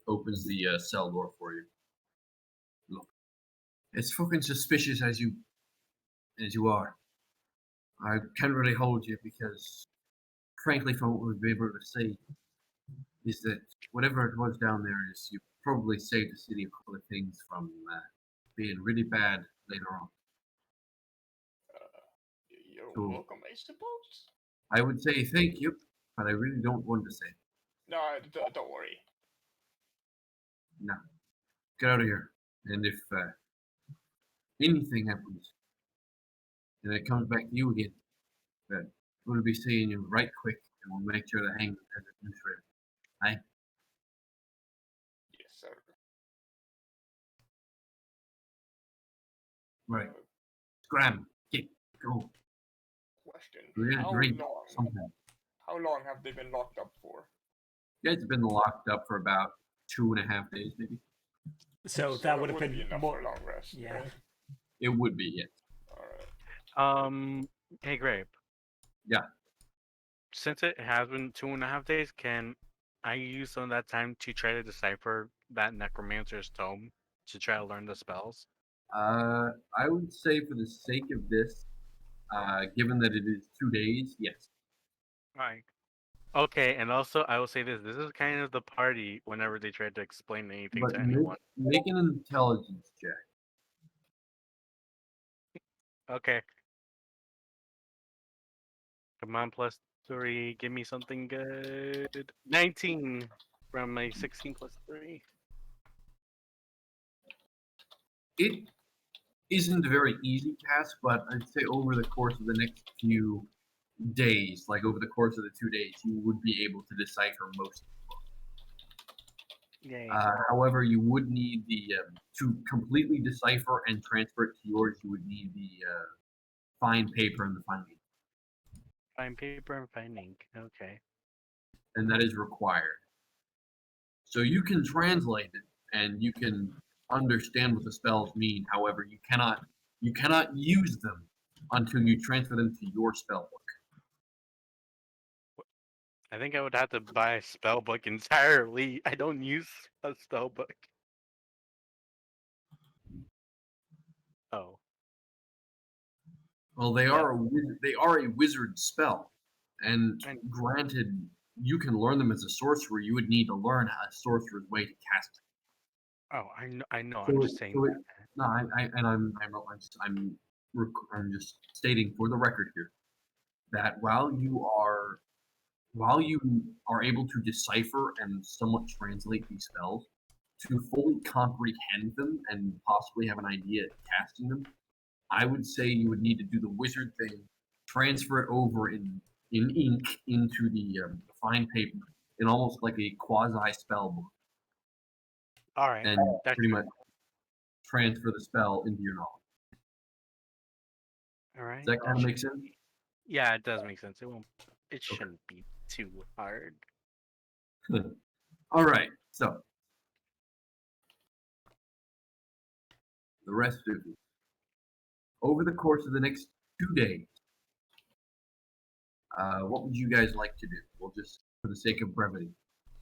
opens the cell door for you. Look, as fucking suspicious as you are, I can't really hold you because, frankly, from what we've been able to see, is that whatever it was down there is you probably saved the city a couple of things from being really bad later on. You're welcome, I suppose? I would say thank you, but I really don't want to say. No, don't worry. No. Get out of here. And if anything happens, and it comes back to you again, we'll be seeing you right quick, and we'll make sure the hangman has it loose ready. Aye? Yes, sir. Right. Scram. Get. Go. Question. We're gonna drink something. How long have they been locked up for? You guys have been locked up for about 2.5 days, maybe. So that would have be been enough more. for a long rest. Yeah. Right? It would be, yes. Alright. Hey, Grape. Yeah. Since it has been 2.5 days, can I use some of that time to try to decipher that necromancer's tome to try to learn the spells? I would say for the sake of this, given that it is 2 days, yes. Right. Okay, and also I will say this: this is kind of the party whenever they try to explain anything But to anyone. make an intelligence check. Okay, come on, +3. Give me something good. 19 from my 16 +3. It isn't a very easy task, but I'd say over the course of the next few days, like over the course of the 2 days, you would be able to decipher most. Yay. However, you would need the to completely decipher and transfer it to yours. You would need the fine paper and the fine ink, Fine paper and fine ink. Okay. and that is required. So you can translate it and you can understand what the spells mean. However, you cannot use them until you transfer them to your spell book. I think I would have to buy a spell book entirely. I don't use a spell book. Oh. Well, they are a wizard spell, and I- granted, you can learn them as a sorcerer. You would need to learn a sorcerer's way to cast it. Oh, I know. So I'm it- just saying so it- that. No, I'm just stating for the record here that while you are able to decipher and somewhat translate these spells, to fully comprehend them and possibly have an idea of casting them, I would say you would need to do the wizard thing, transfer it over in ink into the fine paper, in almost like a quasi spell book, All right. and That's pretty much transfer the spell into your knowledge. all right. Does that kind of make sense? Yeah, it does make sense. It won't. It shouldn't be too hard. All right, so the rest of you, over the course of the next 2 days, what would you guys like to do? We'll just, for the sake of brevity,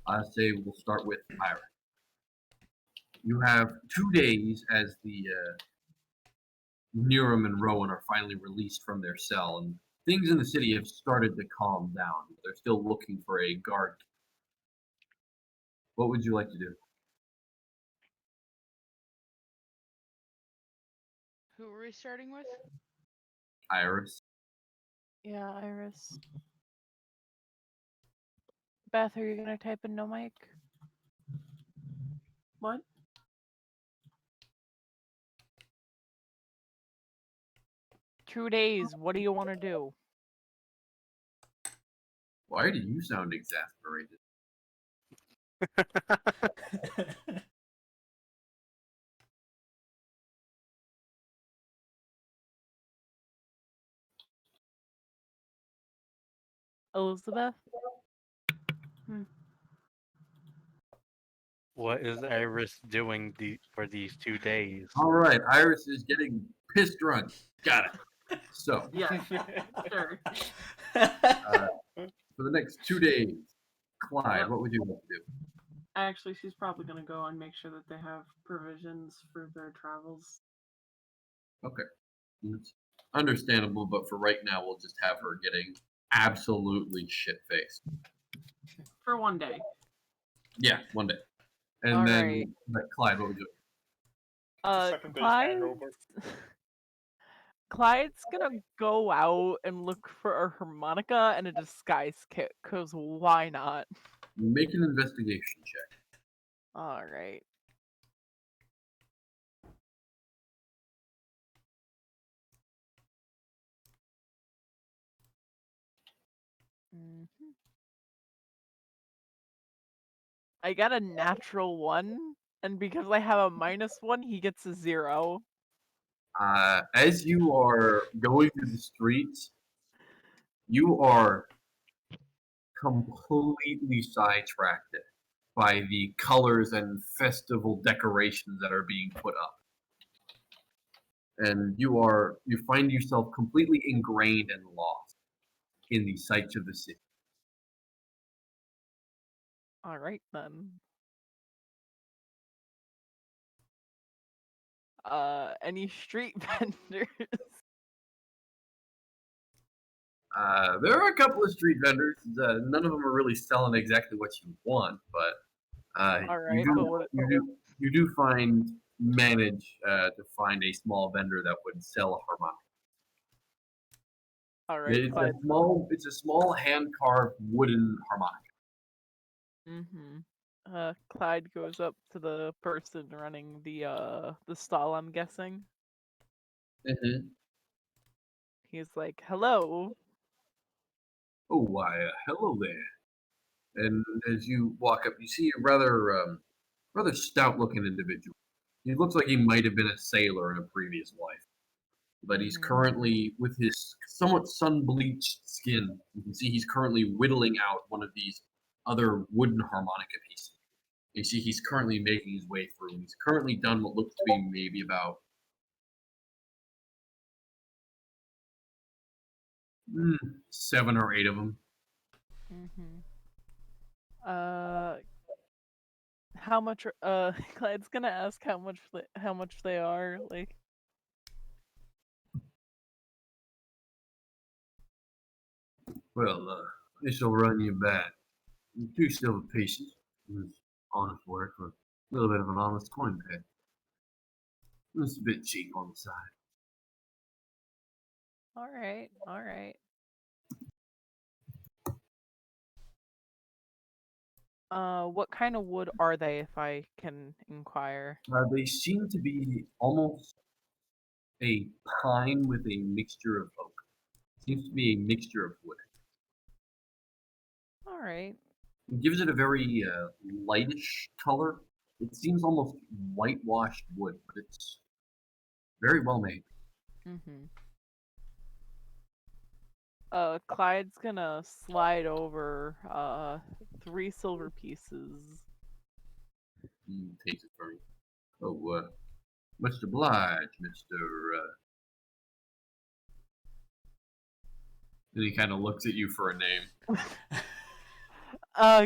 I say we'll start with Ira. You have 2 days as the Niram and Rowan are finally released from their cell, and things in the city have started to calm down. They're still looking for a guard. What would you like to do? Who are we starting with? Iris. Yeah, Iris. Beth, are you gonna type in no mic? What? Two days. What do you want to do? Why do you sound exasperated? Elizabeth? What is Iris doing for these 2 days? All right, Iris is getting pissed drunk. Got it. So, Yeah, sure. for the next 2 days, Clyde, Yep. what would you like to do? Actually, she's probably gonna go and make sure that they have provisions for their travels. Okay. It's understandable, but for right now, we'll just have her getting absolutely shit-faced. For one day. Yeah, one day. And All then, right. but Clyde, what would you Second day's Clyde. hangover. Clyde's gonna go out and look for a harmonica and a disguise kit, cause why not? make an investigation check? All right. Mhm. I got a natural 1, and because I have a -1, he gets a 0. As you are going through the streets, you are completely sidetracked by the colors and festival decorations that are being put up. And you find yourself completely ingrained and lost in the sights of the city. All right then. Any street vendors? There are a couple of street vendors. None of them are really selling exactly what you want, but All you right, do but what? you do manage to find a small vendor that would sell a harmonica. All right, Clyde. It's a small hand carved wooden harmonica. Clyde goes up to the person running the stall, I'm guessing. Mm-hmm. He's like, "Hello." Oh, why, hello there. And as you walk up, you see a rather stout-looking individual. He looks like he might have been a sailor in a previous life, but he's currently, with his somewhat sun-bleached skin, you can see he's currently whittling out one of these other wooden harmonica pieces. You see he's currently making his way through, and he's currently done what looks to be maybe about 7 or 8 of them. How much? Clyde's gonna ask how much they are. Like, Well, I shall run you back 2 silver pieces. It's honest work for a little bit of an honest coin pay. It's a bit cheap on the side. all right. What kind of wood are they, if I can inquire? They seem to be almost a pine with a mixture of oak. Seems to be a mixture of wood. All right. It gives it a very lightish color. It seems almost whitewashed wood, but it's very well made. Clyde's gonna slide over 3 silver pieces. He takes it from you. Oh, much obliged, Mr. And he kind of looks at you for a name.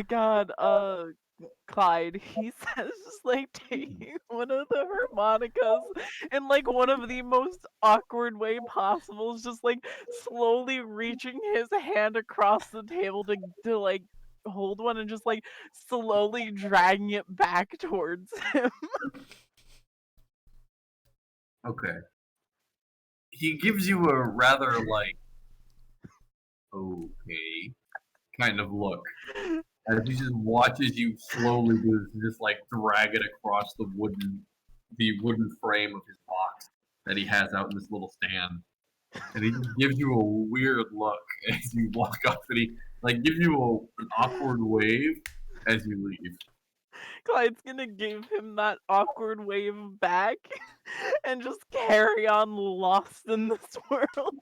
God, Clyde, he says, just like taking one of the harmonicas in like one of the most awkward way possible, just like slowly reaching his hand across the table to like hold one and just like slowly dragging it back towards him. Okay. He gives you a rather like, okay, kind of look. As he just watches you slowly just like drag it across the wooden frame of his box that he has out in this little stand. And he just gives you a weird look as you walk up, and he like gives you an awkward wave as you leave. Clyde's gonna give him that awkward wave back and just carry on lost in this world.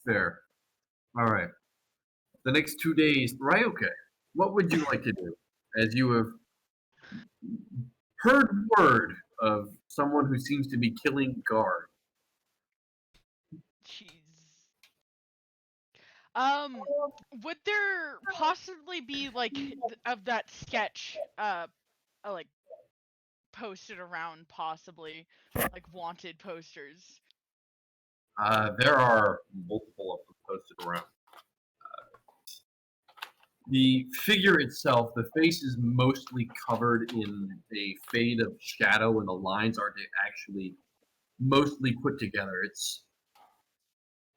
Fair. All right. The next 2 days, right? Okay. What would you like to do? As you have heard word of someone who seems to be killing guards. Jeez. Would there possibly be like of that sketch, like posted around, possibly like wanted posters? There are multiple of them posted around. The figure itself, the face is mostly covered in a fade of shadow, and the lines aren't actually mostly put together.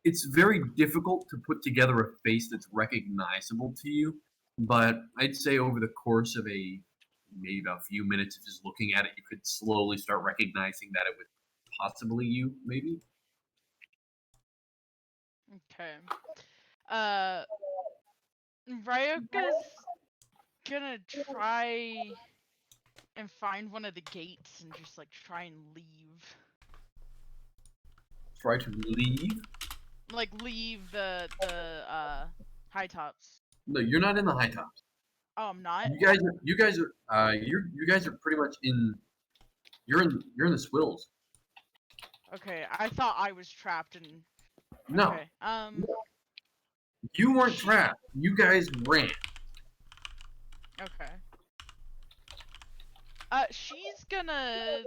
It's very difficult to put together a face that's recognizable to you, but I'd say over the course of maybe about a few minutes of just looking at it, you could slowly start recognizing that it was possibly you, maybe. Okay. Ryoka's gonna try and find one of the gates and just like try and leave. Try to leave? Like leave the high tops. No, you're not in the high tops. Oh, I'm not. You guys are pretty much in. You're in the swills. Okay, I thought I was trapped in. No, Okay. you weren't trapped. You guys ran. Okay. She's gonna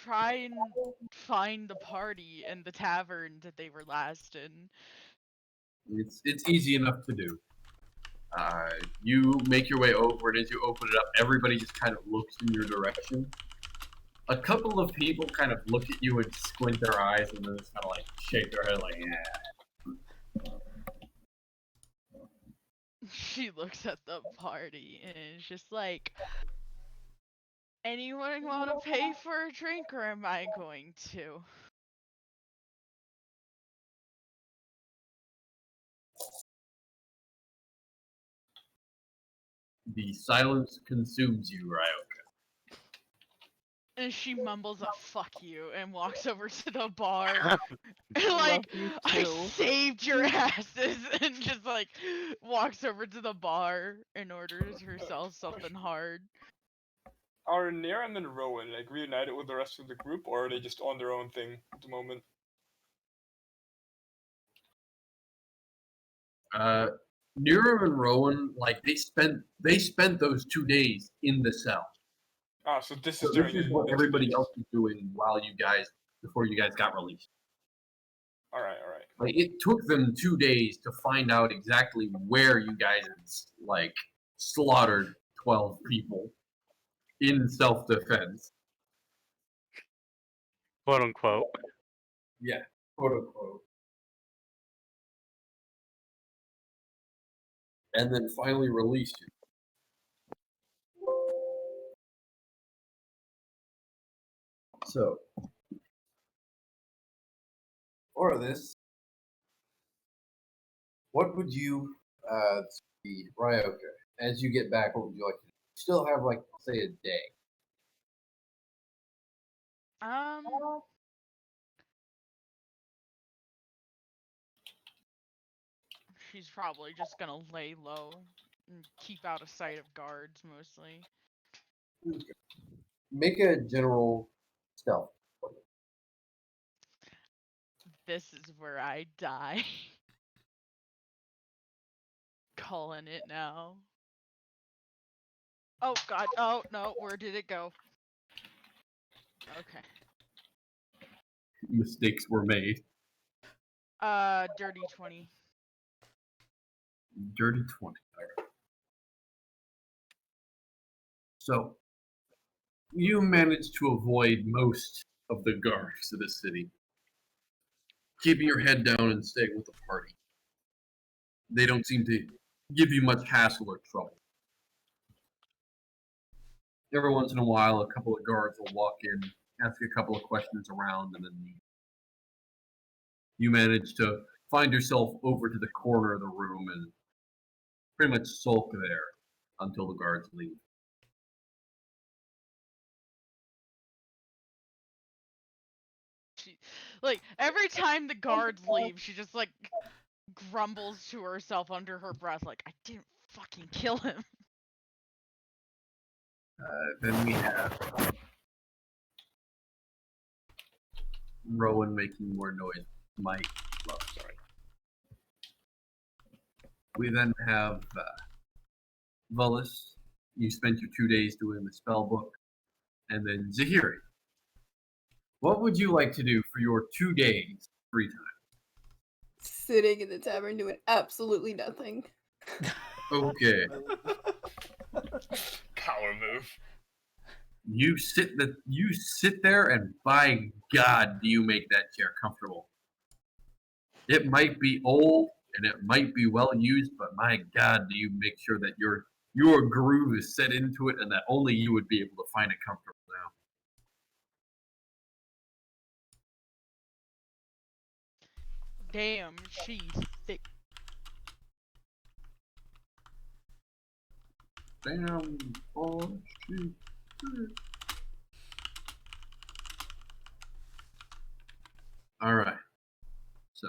try and find the party in the tavern that they were last in. It's easy enough to do. You make your way over, and as you open it up, everybody just kind of looks in your direction. A couple of people kind of look at you and squint their eyes, and then just kind of like shake their head, like, yeah. She looks at the party and is just like, anyone want to pay for a drink, or am I going to? The silence consumes you, Ryoka. And she mumbles a "fuck you" and walks over to the bar. And Love like, you I too. saved your asses, and just like walks over to the bar and orders herself something hard. Are Niram and Rowan like reunited with the rest of the group, or are they just on their own thing at the moment? Nero and Rowan, like they spent those 2 days in the cell. Ah, so this So is this during is the what everybody days. else was doing before you guys got released. All right. Like it took them 2 days to find out exactly where you guys had like slaughtered 12 people in self-defense. Quote unquote. Yeah, quote unquote. And then finally released you. So, for this, what would you, see, Ryoka, as you get back, what would you like to do? Still have, like, say, a day. She's probably just gonna lay low and keep out of sight of guards mostly. Okay. Make a general stealth. This is where I die. Calling it now. Oh god, oh no, where did it go? Okay. Mistakes were made. Dirty 20. Dirty 20. Right. So, you managed to avoid most of the guards of the city, keeping your head down and staying with the party. They don't seem to give you much hassle or trouble. Every once in a while, a couple of guards will walk in, ask a couple of questions around, and then leave. You manage to find yourself over to the corner of the room and pretty much sulk there until the guards leave. She, like, every time the guards leave, she just like grumbles to herself under her breath, like, I didn't fucking kill him. Then we have Rowan making more noise. Mike, sorry. We then have Vullis. You spent your 2 days doing the spell book. And then Zahiri. What would you like to do for your 2 days free time? Sitting in the tavern doing absolutely nothing. Okay. Power move. You sit there, and by God, do you make that chair comfortable. It might be old and it might be well used, but my God, do you make sure that your groove is set into it, and that only you would be able to find it comfortable now. Damn, she's thick. Damn, oh shoot. All right. So.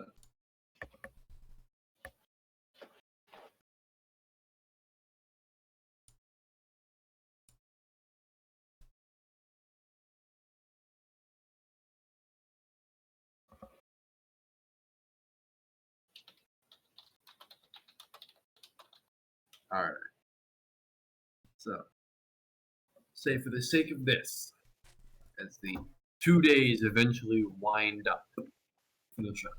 All right. So, say for the sake of this, as the 2 days eventually wind up. Finish up.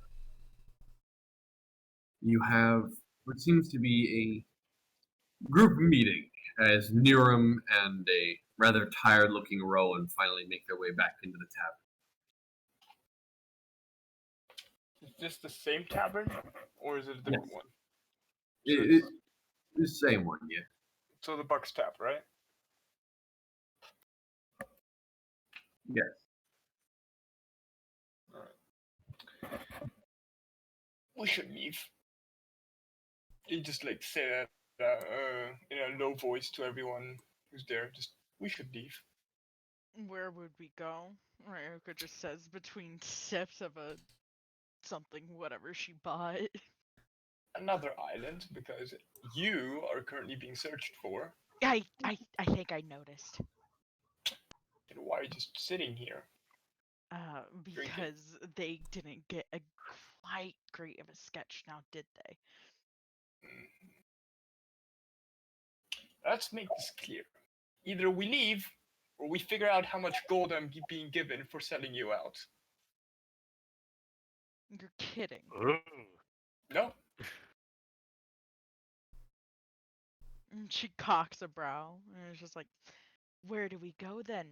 You have what seems to be a group meeting as Niram and a rather tired-looking Rowan finally make their way back into the tavern. Is this the same tavern, or is it a different Yes. one? It's the same one, yeah. So the Buck's Tap, right? Yes. We should leave. You just like say that in a low voice to everyone who's there. Just we should leave. Where would we go? Ryoko just says between sips of a something, whatever she bought. Another island, because you are currently being searched for. I think I noticed. And why are you just sitting here? Because they didn't get a quite great of a sketch now, did they? Let's make this clear. Either we leave, or we figure out how much gold I'm being given for selling you out. You're kidding. Ooh. No? And she cocks a brow, and it's just like, where do we go then,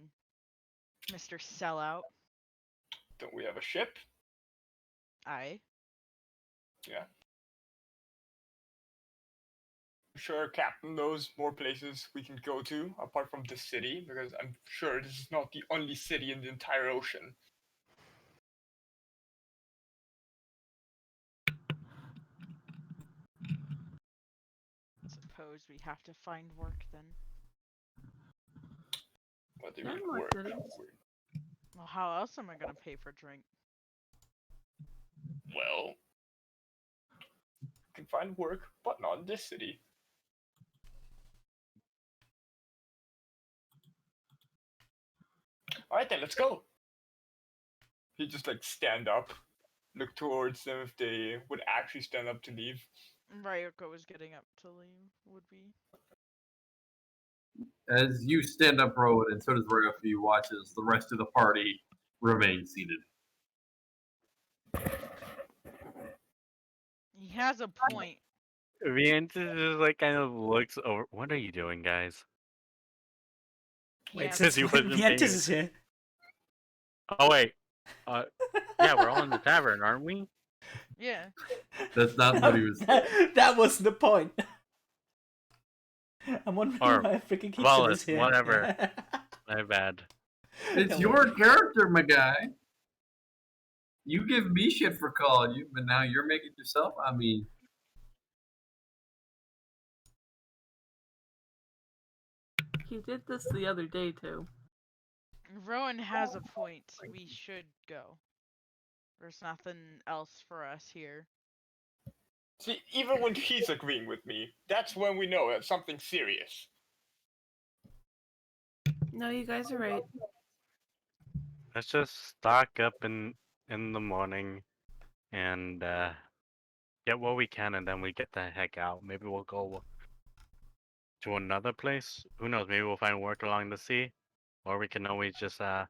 Mr. Sellout? Don't we have a ship? I. Yeah. I'm sure Captain knows more places we can go to apart from this city, because I'm sure this is not the only city in the entire ocean. Suppose we have to find work then. What do you Yeah, mean more work? cities. Well, how else am I gonna pay for drink? Well, you can find work, but not in this city. Alright then, let's go. He just like stand up, look towards them if they would actually stand up to leave. Ryoko was getting up to leave, would be. As you stand up, Rowan, and so does Ryoko, you watch as the rest of the party remain seated. He has a point. Vientus just like kind of looks over. What are you doing, guys? Wait, Yeah, Says he wasn't paying Vientus is here. Oh wait. Yeah, we're all in the tavern, aren't we? Yeah. That's not what he was. That was the point. I'm wondering Or why freaking Keaton Wallace, is here. whatever. My bad. It's Don't your worry. character, my guy. You give me shit for calling you, but now you're making it yourself. I mean, He did this the other day too. Rowan has a point. We should go. There's nothing else for us here. See, even when he's agreeing with me, that's when we know it's something serious. No, you guys are right. Let's just stock up in the morning and get what we can, and then we get the heck out. Maybe we'll go to another place. Who knows? Maybe we'll find work along the sea, or we can always just have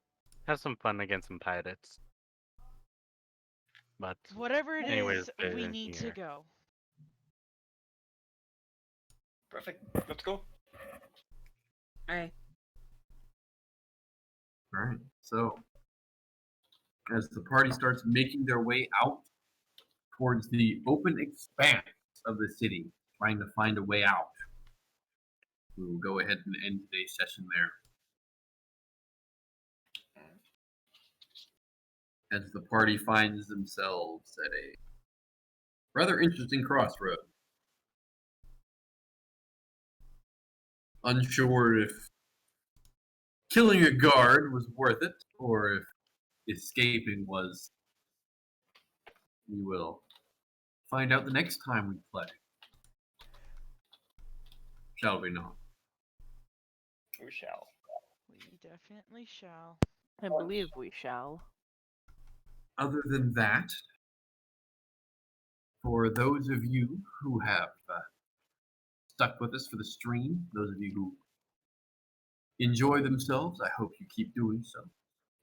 some fun against some pirates. But Whatever it anyways, is, we need to go. Perfect. Let's go. Alright. alright. So, as the party starts making their way out towards the open expanse of the city, trying to find a way out, we will go ahead and end today's session there. As the party finds themselves at a rather interesting crossroad. Unsure if killing a guard was worth it, or if escaping was. We will find out the next time we play. Shall we not? We shall. We definitely shall. I believe we shall. Other than that, for those of you who have stuck with us for the stream, those of you who enjoy themselves, I hope you keep doing so.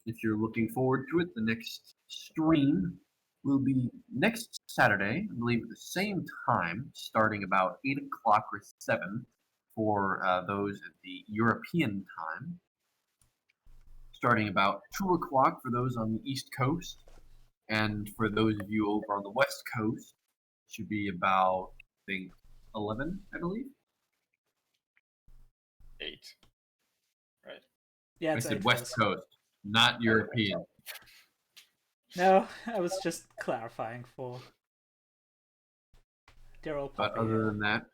if you're looking forward to it, the next stream will be next Saturday, I believe at the same time, starting about 8 o'clock or 7 for those at the European time. Starting about 2 o'clock for those on the East Coast. And for those of you over on the West Coast, it should be about, I think, 11, I believe. 8. Right. Yeah, I it's said 8 West first. Coast, not European. No, I was just clarifying for dear old But Poppy. other than that,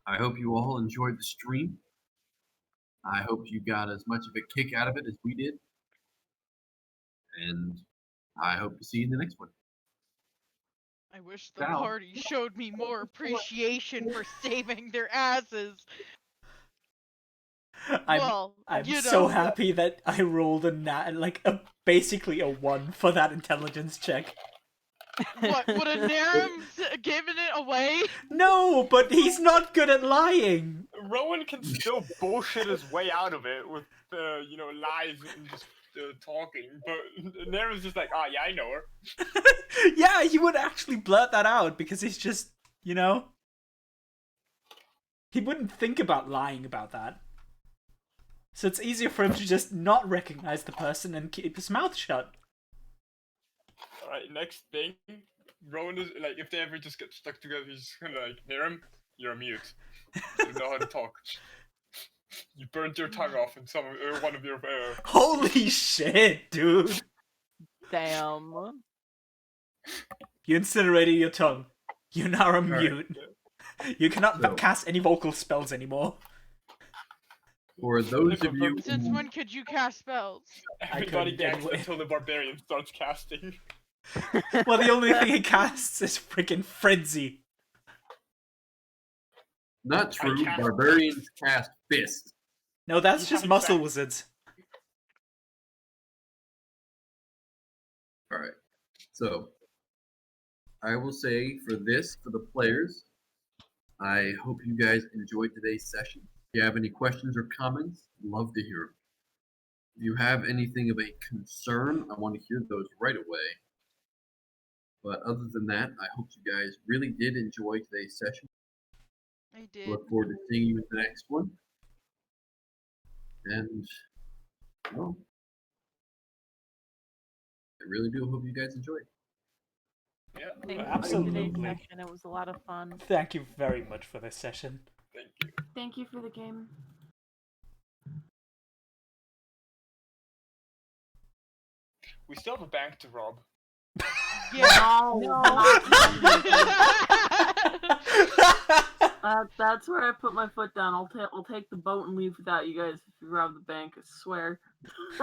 I hope you all enjoyed the stream. I hope you got as much of a kick out of it as we did. And I hope to see you in the next one. I wish the Ciao. party showed me more appreciation for saving their asses. Well, I'm you so know. happy that I rolled basically a 1 for that intelligence check. What, would a Narum given it away? No, but he's not good at lying. Rowan can still bullshit his way out of it with, lies and just talking, but Nara's just like, yeah, I know her. Yeah, he would actually blurt that out because he's just, he wouldn't think about lying about that. So it's easier for him to just not recognize the person and keep his mouth shut. Alright, next thing, Rowan is, like, if they ever just get stuck together, he's just gonna, like, Narum, you're a mute. You know how to talk. You burnt your tongue off in one of your, Holy shit, dude. Damn. You incinerated your tongue. You're now a Alright. mute. You cannot So- cast any vocal spells anymore. For those of you Since who when could you cast spells? Everybody couldn't gets anyway. until the barbarian starts casting. Well, the only thing he casts is freaking frenzy. not true, cast- barbarians cast fist. No, that's Yeah, just muscle exactly. wizards. All right. So I will say for the players, I hope you guys enjoyed today's session. If you have any questions or comments, love to hear them. If you have anything of a concern, I want to hear those right away. But other than that, I hope you guys really did enjoy today's session. I did. Look forward to seeing you in the next one. And, well, I really do hope you guys enjoyed. Yeah, Thank you for Absolutely. today's session. It was a lot of fun. Thank you very much for this session. thank you. Thank you for the game. We still have a bank to rob. Yeah. No, that's where I put my foot down. I'll take the boat and leave without you guys if you rob the bank. I swear.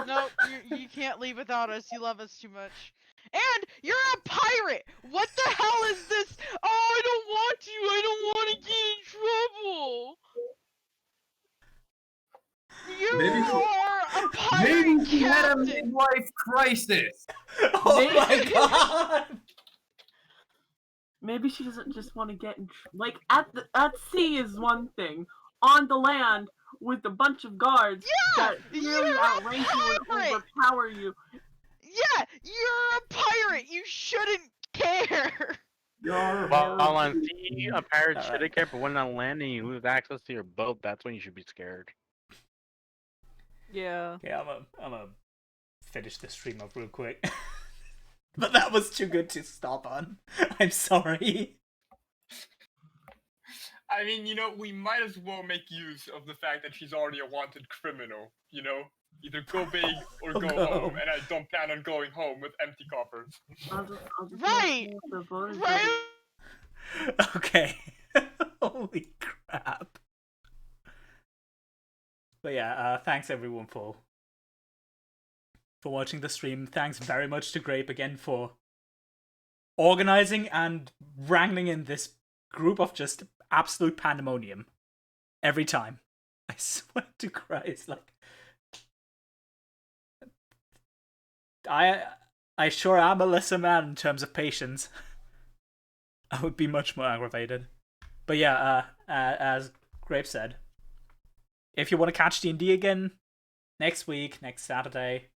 Nope, you can't leave without us. You love us too much. And you're a pirate! What the hell is this? Oh, I don't want to! I don't want to get in trouble! You Maybe- are a pirate Maybe he had a captain! midlife crisis. Oh my god! Maybe she doesn't just want to get in like at sea is one thing. On the land with a bunch of guards Yeah! that really You're a outrank you and pirate! overpower you. Yeah! You're a pirate! You shouldn't care! You're While on sea, a pirate Alright. shouldn't care, but when on land and you lose access to your boat, that's when you should be scared. Yeah. Okay, I'm gonna finish the stream up real quick. But that was too good to stop on. I'm sorry. I mean, we might as well make use of the fact that she's already a wanted criminal, Either go big or go Go home, home. and I don't plan on going home with empty coffers. I'll just Right! let the voters Right? Okay. Holy crap. But yeah, thanks everyone for watching the stream. Thanks very much to Grape again for organizing and wrangling in this group of just absolute pandemonium every time. I swear to Christ, like I sure am a lesser man in terms of patience. I would be much more aggravated. But yeah, as Grape said, if you want to catch D&D again, next week, next Saturday,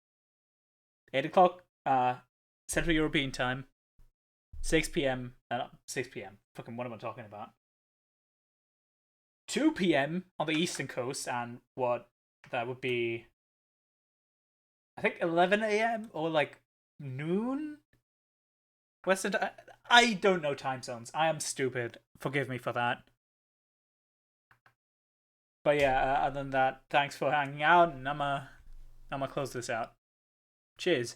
8 o'clock Central European time, 6 p.m. 6 p.m. Fucking what am I talking about? 2 p.m. on the Eastern Coast, and what that would be, I think 11 a.m. or like noon? Western. I don't know time zones. I am stupid. Forgive me for that. But yeah, other than that, thanks for hanging out, and I'm gonna close this out. Cheers.